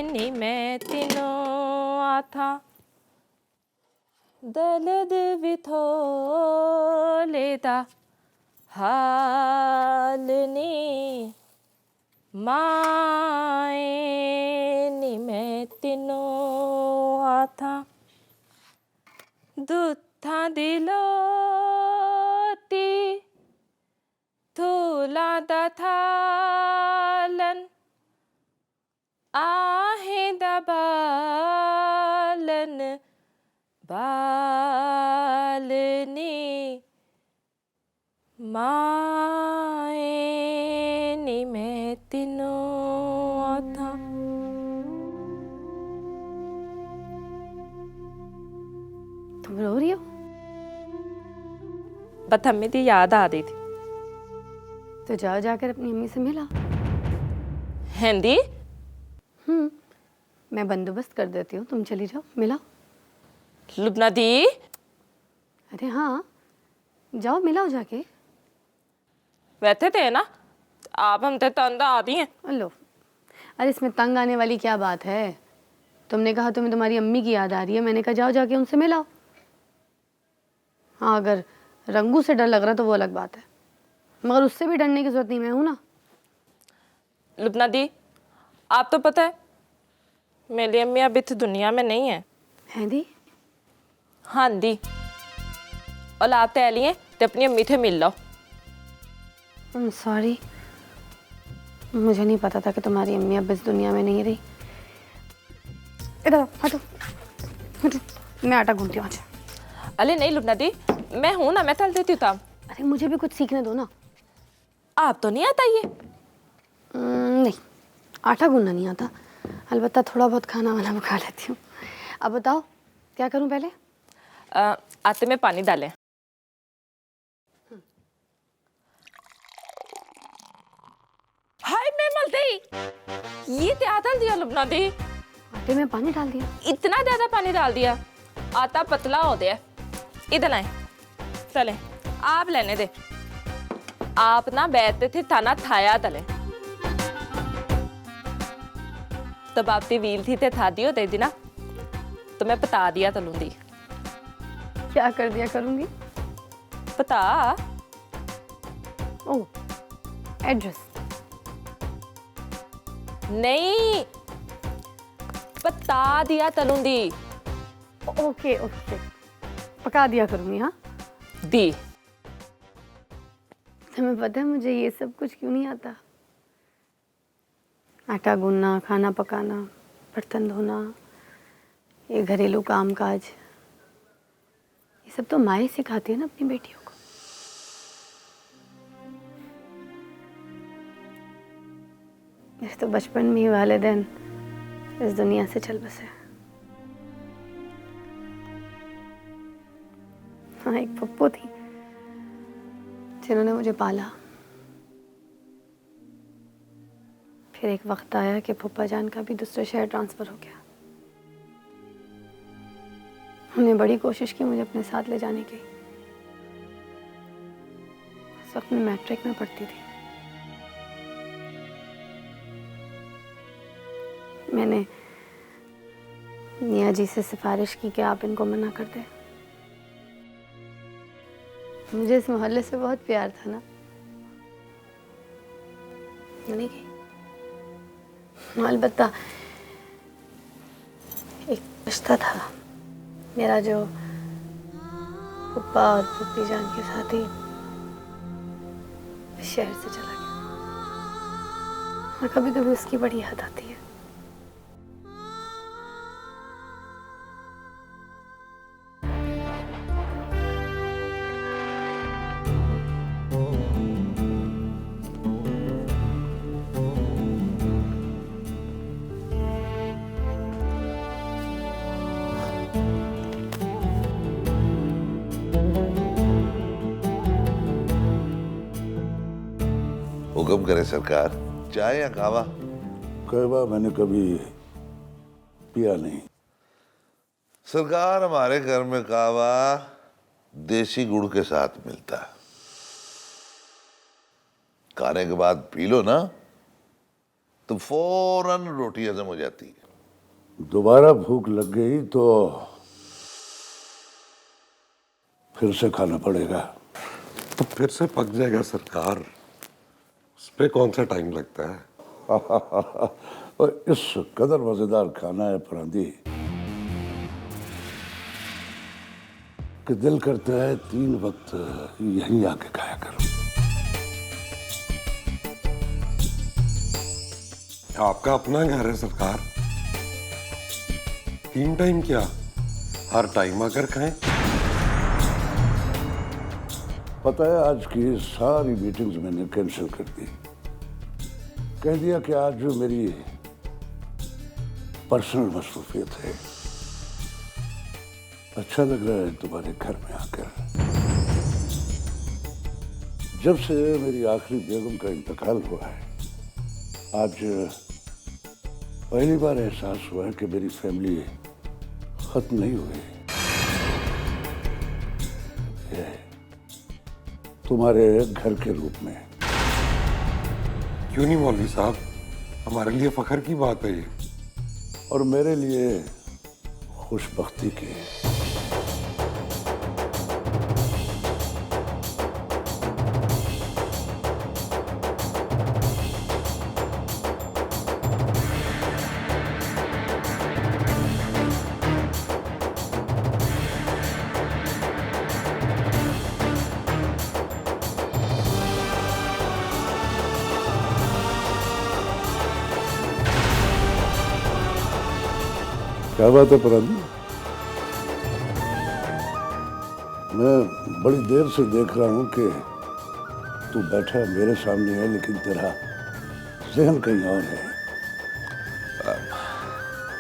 नी मैं तीनों आथा दलद विथो लेदा हाल नी माए नी मैं तिनो आथा दुथा दिलोती थूला दथालन आहे दबालन बालनी माए नी मैं तिनो आथा। तुम रो रही हो? बस हमें तो याद आ रही थी। तो जाओ जाकर अपनी अम्मी से मिला। हिंदी? मैं बंदोबस्त कर देती हूँ, तुम चली जाओ मिलाओ। लुबना दी। अरे हाँ, जाओ मिलाओ जाके। बैठे थे ना आप, हम तो तंग आती हैं। लो, अरे इसमें तंग आने वाली क्या बात है? तुमने कहा तुम्हें तुम्हारी अम्मी की याद आ रही है, मैंने कहा जाओ जाके उनसे मिलाओ। हाँ, अगर रंगू से डर लग रहा तो वो अलग बात है, मगर उससे भी डरने की जरूरत नहीं, मैं हूं ना। लुबना दी, आप तो पता है मेरी अम्मी अब इस दुनिया में नहीं है। है दी? हाँ दी। और आप तय लिए तो अपनी अम्मी से मिल लो। सॉरी, मुझे नहीं पता था कि तुम्हारी अम्मी अब इस दुनिया में नहीं रही। इधर आओ, हटो हटो, मैं आटा गूंथती हूँ। अरे नहीं लुबना दी, मैं हूं ना, मैं तल देती हूँ काम। अरे मुझे भी कुछ सीखने दो ना। आप तो नहीं आता ये? नहीं, आटा गूंथना नहीं आता, अलबत्ता थोड़ा बहुत खाना वाना पका लेती हूँ। अब बताओ क्या करूँ पहले? आटे में पानी डालें। हाय मैं मलते ही ये क्या डाल दिया लुबना दी? आटे में पानी डाल दिया? इतना ज्यादा पानी डाल दिया, आटा पतला हो गया। इधर आए, चले आप लेने दे। आप ना बैठते थे थाना थाया तले, तब आपकी व्हील थी ते था दियो दे दी ना, तो मैं बता दिया तलूंगी। क्या कर दिया करूंगी? बता। ओह, एड्रेस? नहीं, बता दिया तलूंगी। ओके ओके, पका दिया करूंगी। हाँ दी। तुम्हें पता है मुझे ये सब कुछ क्यों नहीं आता? आटा गूंथना, खाना पकाना, बर्तन धोना, ये घरेलू काम काज, ये सब तो माँ ही सिखाती है ना अपनी बेटियों को। इस तो बचपन में ही वालिदैन इस दुनिया से चल बसे। हाँ, एक पप्पू थी जिन्होंने मुझे पाला। फिर एक वक्त आया कि फूफा जान का भी दूसरे शहर ट्रांसफर हो गया। हमने बड़ी कोशिश की मुझे अपने साथ ले जाने की। उस वक्त मैं मैट्रिक में पढ़ती थी। मैंने मियाँ जी से सिफारिश की कि आप इनको मना कर दें। मुझे इस मोहल्ले से बहुत प्यार था ना, नहीं की। अलबत्ता एक रिश्ता था मेरा जो पप्पा और पुप्पी जान के साथ ही शहर से चला गया, और कभी कभी उसकी बड़ी याद आती है। हुक्म करे सरकार, चाय या कावा? कहवा मैंने कभी पिया नहीं। सरकार, हमारे घर में कावा देसी गुड़ के साथ मिलता है। खाने के बाद पी लो ना तो फौरन रोटी हजम हो जाती है। दोबारा भूख लग गई तो फिर से खाना पड़ेगा। तो फिर से पक जाएगा सरकार, उस पे कौन सा टाइम लगता है? और इस कदर मजेदार खाना है फरांदी कि दिल करता है 3 वक्त यहीं आके खाया करो। आपका अपना घर है सरकार, 3 टाइम क्या, हर टाइम आकर खाएं। पता है आज की सारी मीटिंग्स मैंने कैंसिल कर दी। कह दिया कि आज जो मेरी पर्सनल मसरूफियत है। अच्छा लग रहा है तुम्हारे घर में आकर। जब से मेरी आखिरी बेगम का इंतकाल हुआ है, आज पहली बार एहसास हुआ है कि मेरी फैमिली खत्म नहीं हुई। ये तुम्हारे घर के रूप में। क्यों नहीं मौलवी साहब, हमारे लिए फख्र की बात है ये। और मेरे लिए खुशबख्ती की। क्या बात है परानी? मैं बड़ी देर से देख रहा हूं कि तू बैठा मेरे सामने है, लेकिन तेरा ज़हन कहीं और है।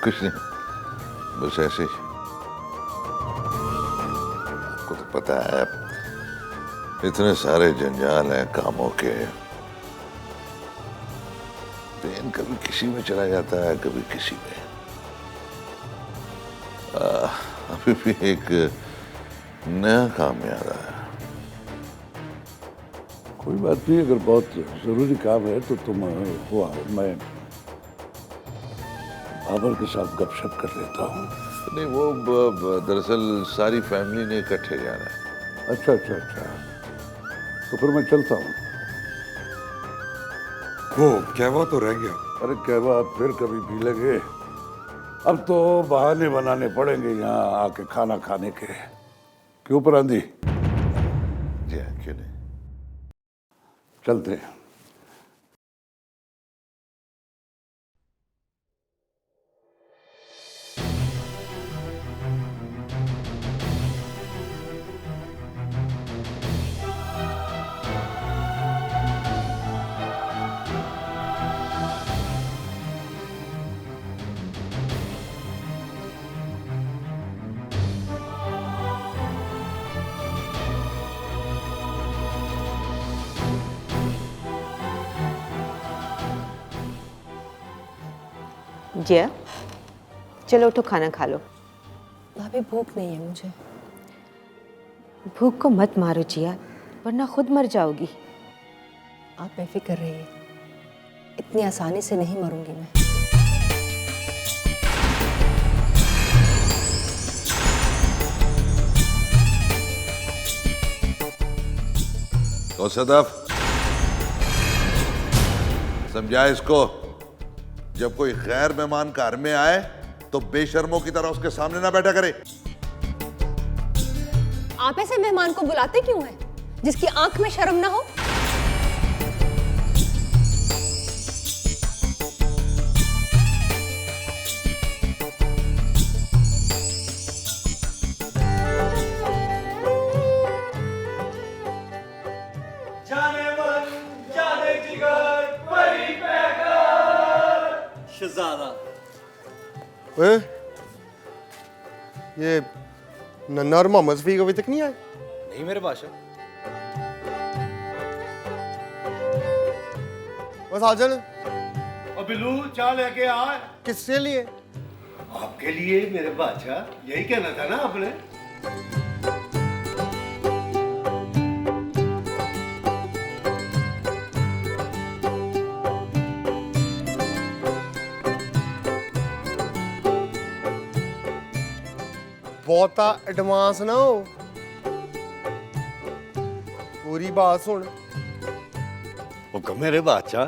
कुछ नहीं, बस ऐसे ही। आपको तो पता है इतने सारे जंजाल हैं कामों के। दिन कभी किसी में चला जाता है, कभी किसी में। अभी भी एक नया काम याद आया। कोई बात नहीं, अगर बहुत जरूरी काम है तो तुम हुआ, मैं बाबर के साथ गपशप कर लेता हूँ। नहीं, वो दरअसल सारी फैमिली ने इकट्ठे जाना है। अच्छा अच्छा अच्छा, तो फिर मैं चलता हूँ। वो कहवा तो रह गया। अरे कहवा फिर कभी पी लेंगे, अब तो बहाने बनाने पड़ेंगे यहाँ आके खाना खाने के। क्यों परांदी? जी हाँ, क्यों नहीं, चलते हैं। जिया, चलो उठो, खाना खा लो। भाभी भूख नहीं है मुझे। भूख को मत मारो जिया, वरना खुद मर जाओगी। आप बेफिक्र रहिए, इतनी आसानी से नहीं मरूंगी मैं। तो सदफ समझा इसको, जब कोई गैर मेहमान घर में आए तो बेशर्मों की तरह उसके सामने ना बैठा करे। आप ऐसे मेहमान को बुलाते क्यों हैं, जिसकी आंख में शर्म ना हो? जाने मन जाने जिगर परी पैकर शहजादा। ओए, ये नन्ना और मोहम्मद शफीक अभी तक नहीं आए? नहीं मेरे बादशाह। बस आ जाना। और बिल्लू चाय लेके आ। किसके लिए? आपके लिए मेरे बादशाह, यही कहना था ना आपने? बहुता एडवांस ना हो, पूरी बात सुन। हुक्म मेरे बादशाह।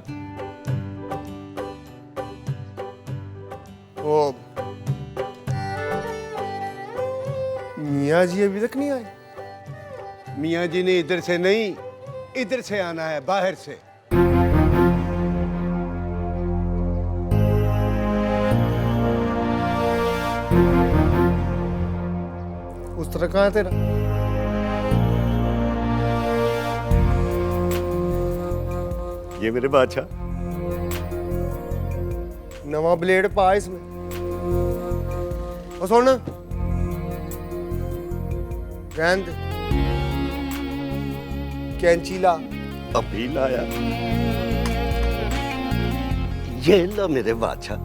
ओ मियाँ जी अभी तक नहीं आए? मियाँ जी ने इधर से नहीं, इधर से आना है, बाहर से। उस तरह कहाँ है तेरा? ये मेरे बादशाह। नवा ब्लेड पा इसमें। और सुन, रहन दे, कैंची ला। अभी लाया। ये लो मेरे बादशाह।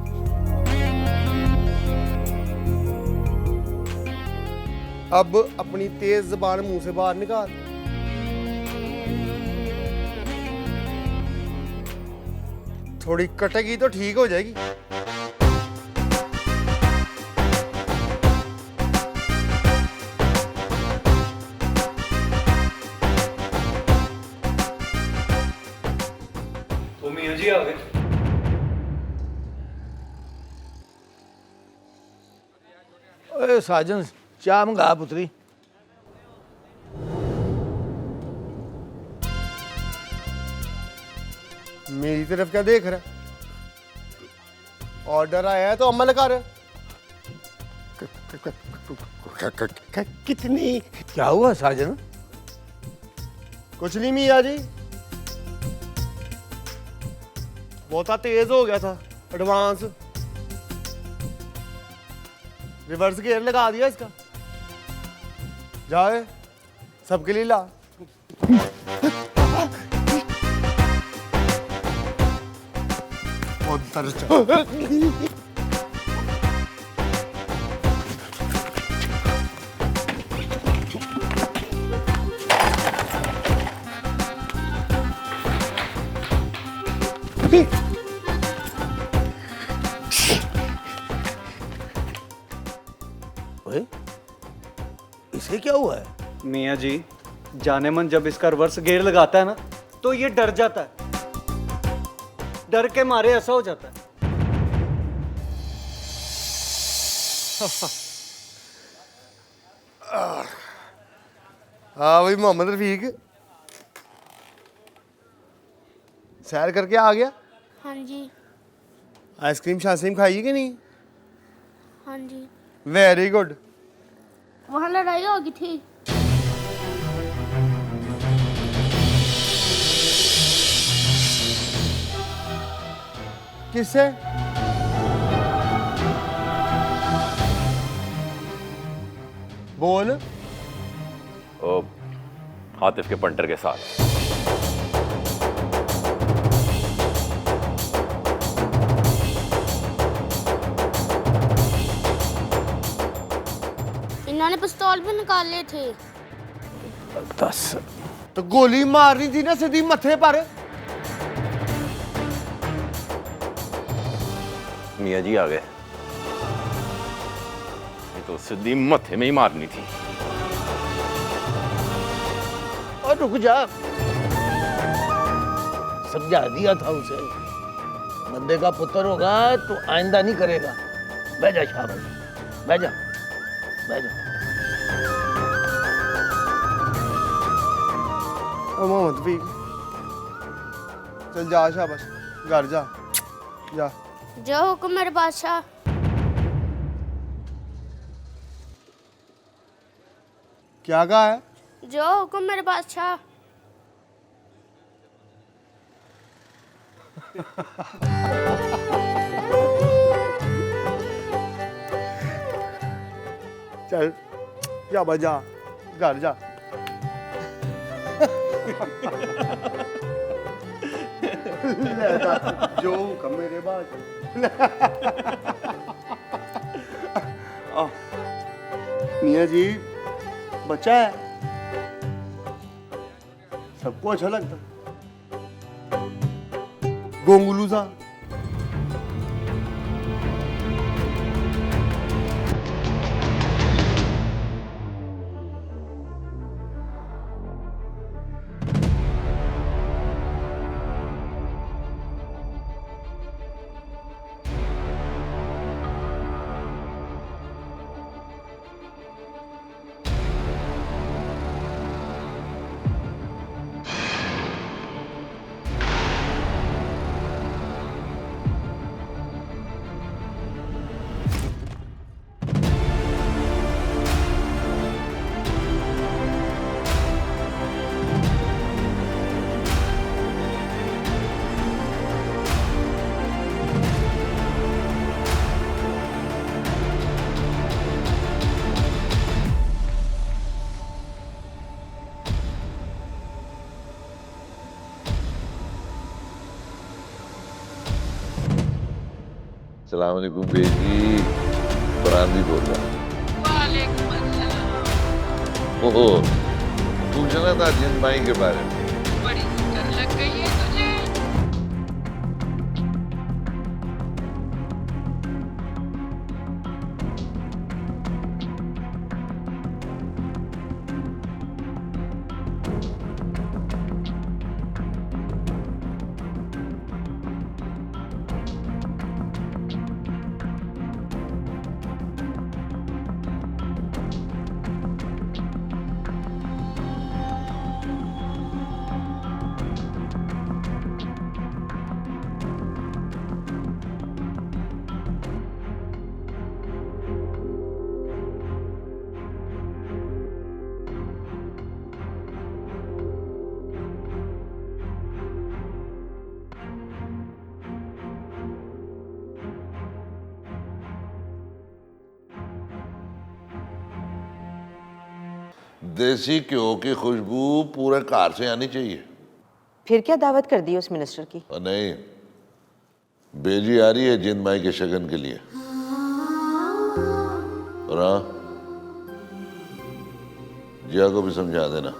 अब अपनी तेज जुबान मुंह से बाहर निकाल। थोड़ी कटेगी तो ठीक हो जाएगी। तो मियाँ जी आ गए। ओए साजन, चाय मंगा पुत्री। मेरी तरफ क्या देख रहा है? ऑर्डर आया है तो अमल कर। कितनी? क्या हुआ साजन? कुछ नहीं मियाँ जी, बहुत तेज हो गया था। एडवांस रिवर्स गियर लगा दिया इसका। जाए सबके लिए ला। उधर चल। ओए, इसे क्या हुआ है? मियाँ जी, जाने मन जब इसका रिवर्स गियर लगाता है ना तो ये डर जाता है। डर के मारे ऐसा हो जाता है। हाँ भाई मोहम्मद रफीक, सैर करके आ गया? हाँ जी। आइसक्रीम शाइसक्रीम खाई कि नहीं? हाँ जी। Very good. वहाँ लड़ाई होगी थी। किससे? बोल। ओ, आतिफ के पंटर के साथ। इन्होंने पिस्तौल भी निकाले थे। 10 तो गोली मारनी थी ना सीधी मथे पर। मियाँ जी आ गए। ये तो सीधी मथे में ही मारनी थी। और रुक जा, समझा दिया था उसे। बंदे का पुत्र होगा तो आइंदा नहीं करेगा। बह जा शाबाश, बह जा, बह जा। मोहम्मद रफीक, चल जा, शाबाश, घर जा, जा। जो हुक्म मेरे बादशाह। क्या कहा है? जो हुक्म मेरे बादशाह। चल जा बजा, घर जा। जो हुक्म मेरे मियाँ जी, बच्चा है, सबको अच्छा लगता। गोंगलू सा। अस्सलाम वालेकुम बेजी, फरहादी बोल रहा हूँ। ओहो, पूछना था जिन भाई के बारे में। बड़ी फिक्र लग गई है तुझे। देसी घ्यो की खुशबू पूरे घर से आनी चाहिए। फिर क्या दावत कर दी उस मिनिस्टर की? नहीं, बेजी आ रही है जिंद माई के शगन के लिए। और हाँ, जिया को भी समझा देना।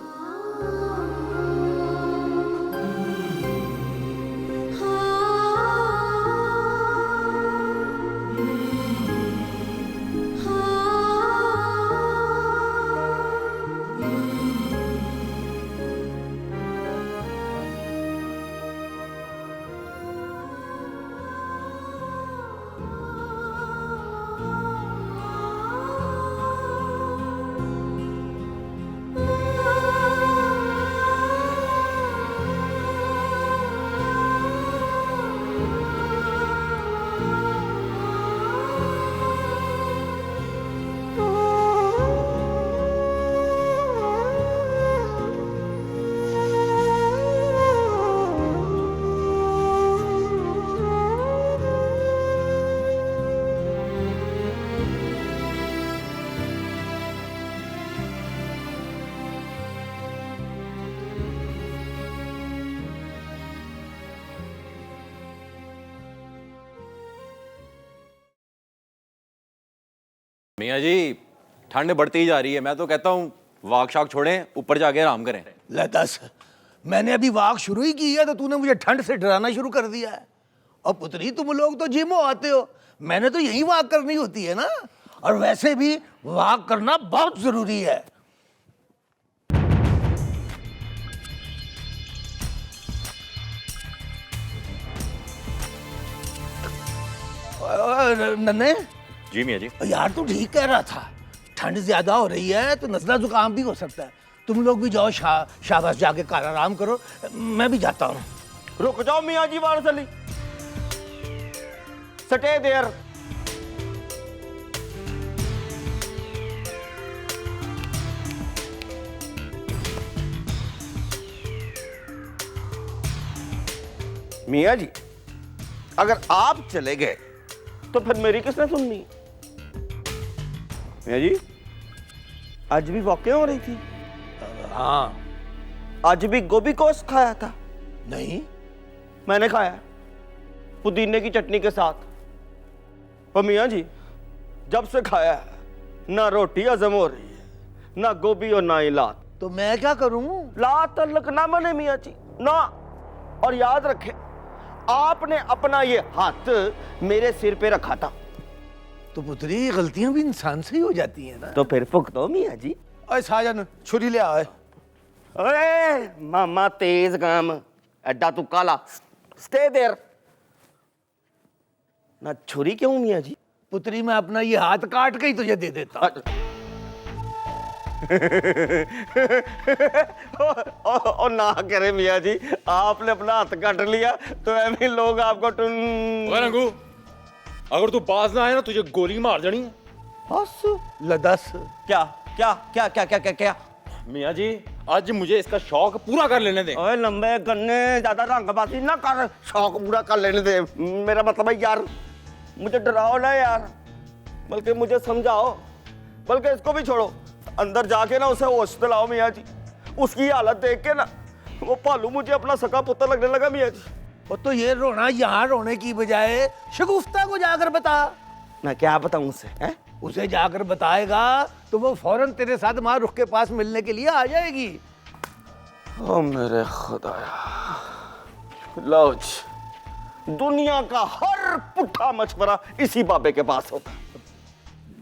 मियाँ जी, ठंड बढ़ती ही जा रही है। मैं तो कहता हूँ वाक शाक छोड़ें, ऊपर जाके आराम करें। ले दस, मैंने अभी वाक शुरू ही की है तो तूने मुझे ठंड से डराना शुरू कर दिया है। और पुत्री, तुम लोग तो जिम आते हो, मैंने तो यही वाक करनी होती है ना। और वैसे भी वाक करना बहुत जरूरी है। नन्हे जी मियाँ जी। यार, तू ठीक कह रहा था, ठंड ज्यादा हो रही है तो नजला जुकाम भी हो सकता है। तुम लोग भी जाओ, शाबाश, जाके घर आराम करो, मैं भी जाता हूँ। रुक जाओ मियाँ जी, वारसली स्टे देयर। मियाँ जी, अगर आप चले गए तो फिर मेरी किसने सुननी? मियाँ जी, आज भी वाकई हो रही थी? हाँ। आज भी गोभी कोस खाया था? नहीं। मैंने खाया पुदीने की चटनी के साथ। और मियाँ जी, जब से खाया ना रोटी हजम हो रही है, ना गोभी और ना ही लात। तो मैं क्या करूं? लात तलक ना मने मियाँ जी, ना। और याद रखें, आपने अपना ये हाथ मेरे सिर पे रखा था। तो पुत्री, गलतियां भी इंसान से ही हो जाती हैं ना। तो फिर फुक दो मियाँ जी। अरे साजन, छुरी ले आए। अरे मामा तेज काम, एडा तू काला, स्टे देयर। ना छुरी क्यों मियाँ जी? पुत्री, मैं अपना ये हाथ काट के ही तुझे दे देता। ओ ना करे मियाँ जी, आपने अपना हाथ काट लिया तो ऐसे लोग आपको रंगू, अगर तू बाज ना आए ना तुझे गोली मार जानी है। बस लदस। क्या क्या क्या क्या क्या क्या क्या? मियाँ जी, आज मुझे इसका शौक पूरा कर लेने दे। ओए लंबे गन्ने, ज्यादा रंगबाजी ना कर, शौक पूरा कर लेने दे। मेरा मतलब है यार, मुझे डराओ ना यार, बल्कि मुझे समझाओ, बल्कि इसको भी छोड़ो, अंदर जाके ना उसे होश दिलाओ मियाँ जी। उसकी हालत देख के ना वो भालू मुझे अपना सका पुत्र लगने लगा मियाँ जी। और तो ये रोना यहाँ रोने की बजाय शगुफ्ता को जाकर बता। मैं क्या बताऊं उसे हैं? उसे जाकर बताएगा तो वो फौरन तेरे साथ माँ रुख के पास मिलने के लिए आ जाएगी। ओ मेरे खुदाया, लो जी, दुनिया का हर पुट्ठा मशवरा इसी बाबे के पास होता।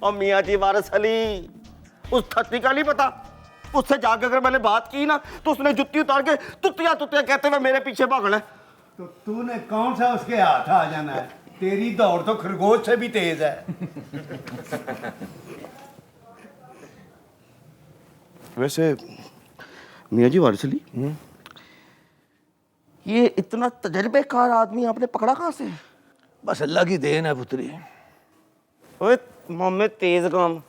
और मियाँ जी वारिस अली, उस थत्ती का नहीं पता, उससे जाकर अगर मैंने बात की ना तो उसने जुत्ती उतार के तुतिया तुतिया कहते हुए मेरे पीछे भागना है। तो तूने कौन सा उसके हाथ आ जाना है? तेरी दौड़ तो खरगोश से भी तेज है। वैसे मियाँ जी वारिस अली, ये इतना तजर्बेकार आदमी आपने पकड़ा कहाँ से? बस अल्लाह की देन है पुत्री। ओए मोहम्मद तेज काम,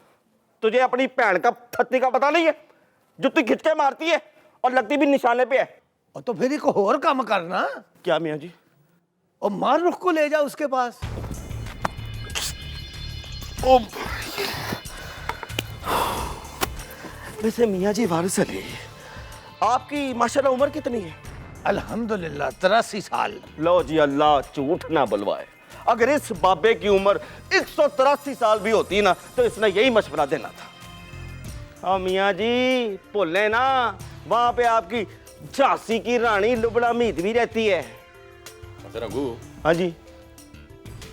तुझे अपनी भैन का थत्ती का पता नहीं है? जुत्ती खिंच के मारती है और लगती भी निशाने पे है। और तो फिर एक और काम करना। क्या मियाँ जी? और मार रुख को ले जा उसके पास। ओ वैसे मियाँ जी वारिस अली, आपकी माशाल्लाह उम्र कितनी है? अल्हम्दुलिल्लाह 83 साल। लो जी, अल्लाह झूठ ना बुलवाए, अगर इस बाबे की उम्र 183 साल भी होती ना तो इसने यही मशवरा देना था। हाँ मियाँ जी, भूले ना, वहां पे आपकी झांसी की रानी लुबड़ा मीत भी रहती है। रंगू, हाँ जी,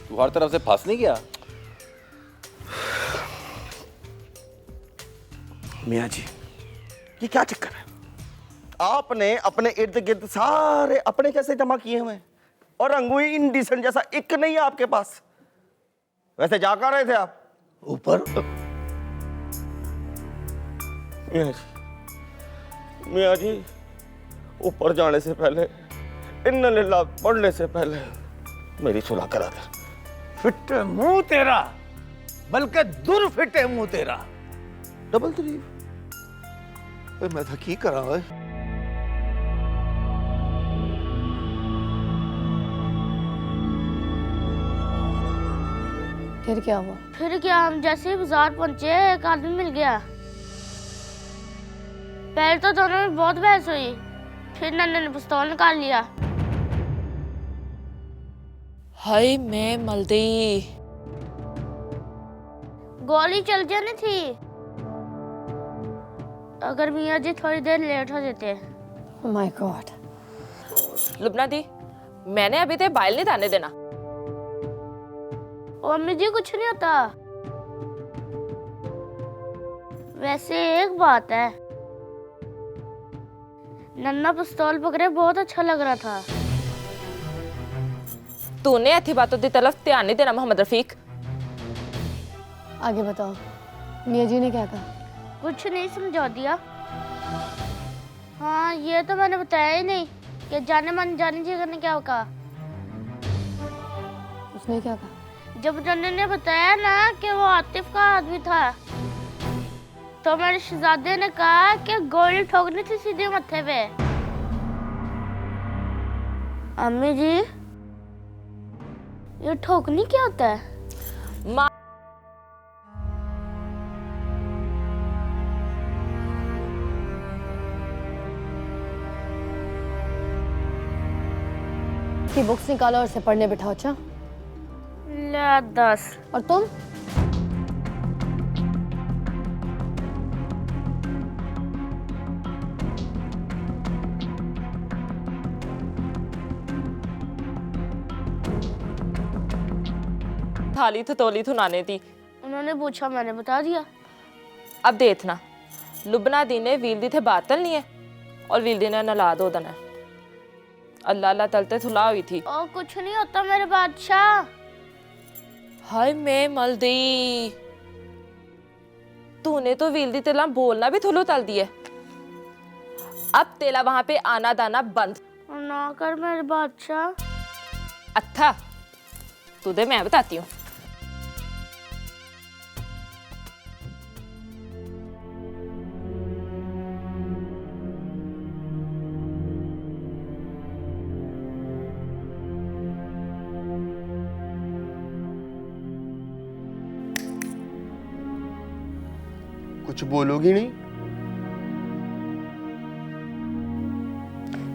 तू हर तरफ से फंस नहीं गया? मियाँ जी, ये क्या चक्कर है? आपने अपने इर्द गिर्द सारे अपने कैसे जमा किए हुए हैं और रंगू इंडिसेंट जैसा एक नहीं है आपके पास। वैसे जा कर रहे थे आप? ऊपर। मियाँ जी, ऊपर जाने से पहले, इन्ना लिल्लाह पढ़ने से पहले मेरी सुलह करा दे। फिट मुंह तेरा, बल्कि दुर फिटे मुंह तेरा। डबल तरीफ मैं था की करा है? फिर क्या हुआ? फिर क्या, हम जैसे ही बाजार पहुंचे एक आदमी मिल गया। पहले तो दोनों में बहुत बहस हुई, फिर नन्हे ने पिस्तौल निकाल लिया। हाय मैं मलदी, गोली चल जानी थी अगर मियाँ जी थोड़ी देर लेट हो जाते। Oh my god. लुबना दी, मैंने अभी तक बाइल नहीं थाने देना। ओ अम्मी जी, कुछ नहीं होता। वैसे एक बात है, नन्ना पिस्तौल पकड़े बहुत अच्छा लग रहा था। तूने ऐसी बातों की तरफ ध्यान नहीं देना मोहम्मद रफीक। आगे बताओ, मियाँ जी ने क्या कहा? कुछ नहीं, समझा दिया। हाँ, ये तो मैंने बताया ही नहीं कि जाने मन जाने जी ने क्या कहा। उसने क्या कहा? जब नन्हे ने बताया ना कि वो आतिफ का आदमी था, तो मेरे शहजादे ने कहा कि गोली ठोकनी थी सीधे मत्थे पे। अम्मी जी, ये ठोकनी क्या होता है? माँ की बुक्स निकालो और इसे पढ़ने बिठाओ। अच्छा ले 10। और तुम? थाली थतोली थुनाने थी। उन्होंने पूछा, मैंने बता दिया। अब देखना, लुबना दी ने वील थे बातल नहीं है और वील दी ने नला दो दना। अल्लाह अल्लाह तलते थुला हुई थी। ओ कुछ नहीं होता मेरे बादशाह। हाय मैं मलदी, तूने तो वील दी तेला बोलना भी थुलो तल दिए। अब तेला वहां पे आना दाना बंद ना कर मेरे बादशाह। अच्छा तुझे मैं बताती हूँ। कुछ बोलोगी नहीं?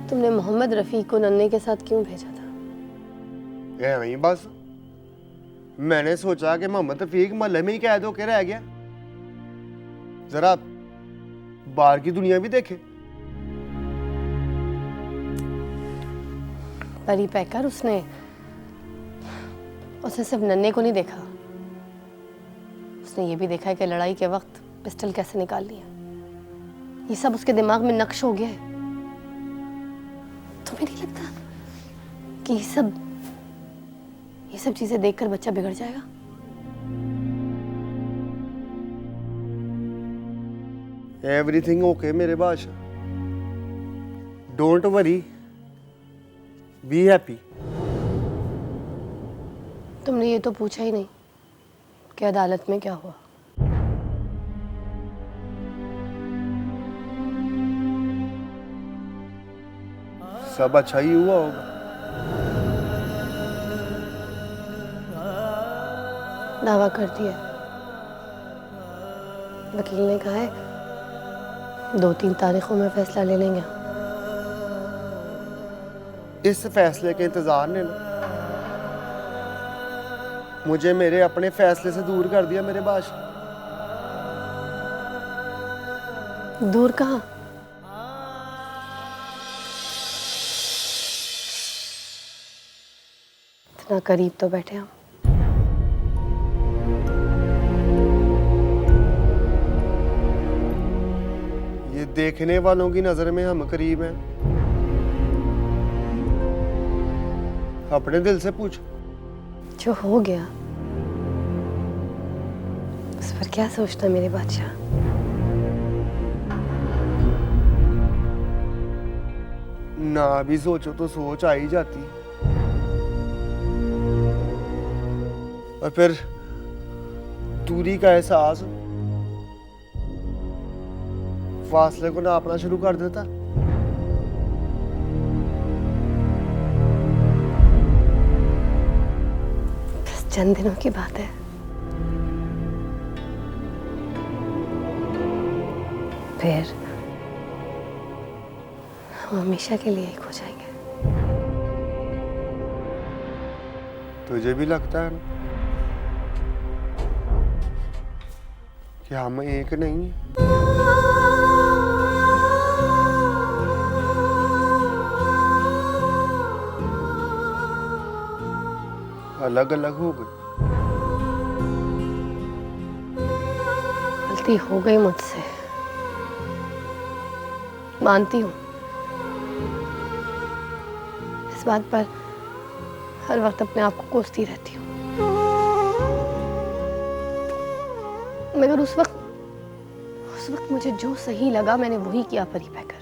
तुमने मोहम्मद रफीक को नन्हे के साथ क्यों भेजा था? एवं ही बस मैंने सोचा कि मोहम्मद रफीक महल्ले में ही कैद होके रह गया, जरा बाहर की दुनिया भी देखे। परी पैकर उसने सिर्फ नन्हे को नहीं देखा, उसने ये भी देखा है कि लड़ाई के वक्त पिस्टल कैसे निकाल लिया। ये सब उसके दिमाग में नक्श हो गया है। तुम्हें नहीं लगता कि ये सब चीजें देखकर बच्चा बिगड़ जाएगा? एवरीथिंग ओके मेरे बादशाह, डोंट वरी, बी हैप्पी। तुमने ये तो पूछा ही नहीं कि अदालत में क्या हुआ। सब अच्छा ही हुआ होगा। दावा कर दिया, वकील ने कहा है 2-3 तारीखों में फैसला ले लेंगे। इस फैसले के इंतजार ने ना मुझे मेरे अपने फैसले से दूर कर दिया मेरे बादशाह। दूर कहाँ? इतना करीब तो बैठे हम। ये देखने वालों की नजर में हम करीब हैं, अपने दिल से पूछ। जो हो गया उस पर क्या सोचना मेरे बादशाह। ना भी सोचो तो सोच आ ही जाती, और फिर दूरी का एहसास फासले को नापना शुरू कर देता। बस चंद दिनों की बात है, फिर हम हमेशा के लिए एक हो जाएंगे। तुझे भी लगता है ना कि हम एक नहीं हैं? अलग अलग हो गए। गलती हो गई मुझसे, मानती हूँ। इस बात पर हर वक्त अपने आप को कोसती रहती हूँ, मगर उस वक्त मुझे जो सही लगा मैंने वही किया परी पैकर।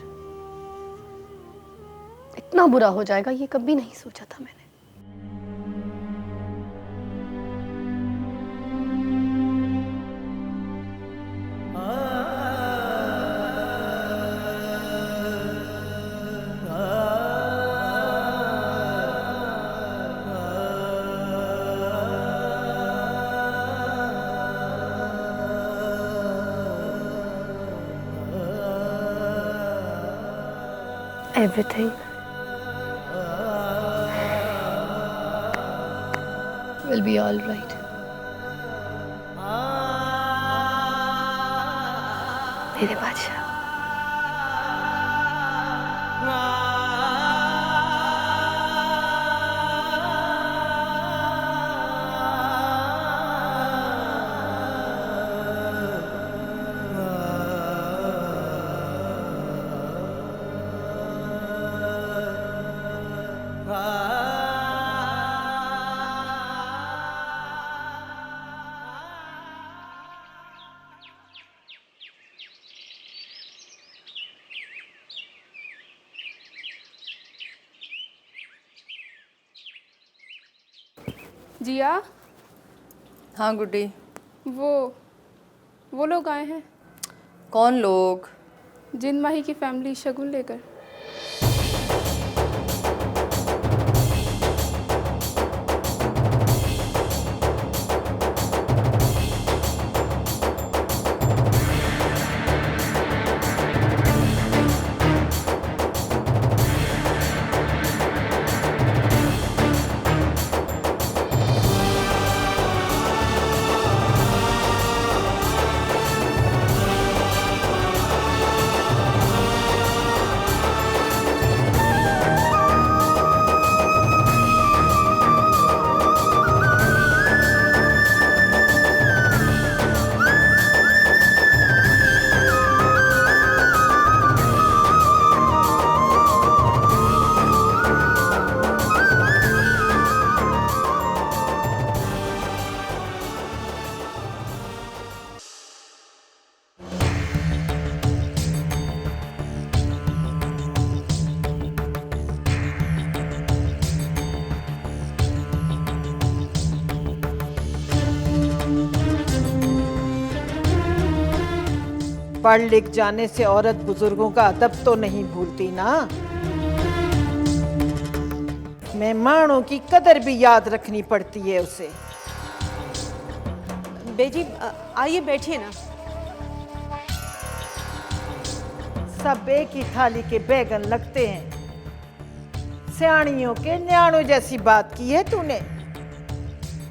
इतना बुरा हो जाएगा ये कभी नहीं सोचा था मैंने। Everything will be all right. मेरे बादशाह। जिया। हाँ गुड्डी। वो लोग आए हैं। कौन लोग? जिन माही की फैमिली शगुन लेकर। पढ़ लिख जाने से औरत बुजुर्गों का अदब तो नहीं भूलती ना। मेहमानों की कदर भी याद रखनी पड़ती है उसे। बेजी आइए बैठिए ना। सब एक ही थाली के बैगन लगते हैं। सियाणियों के न्याणों जैसी बात की है तूने।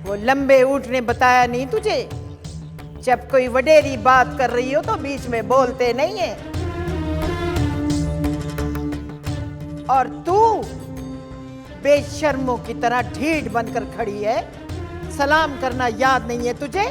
वो लंबे ऊँट ने बताया नहीं तुझे? जब कोई वडेरी बात कर रही हो तो बीच में बोलते नहीं है। और तू बेशर्मों की तरह ढीठ बनकर खड़ी है। सलाम करना याद नहीं है तुझे?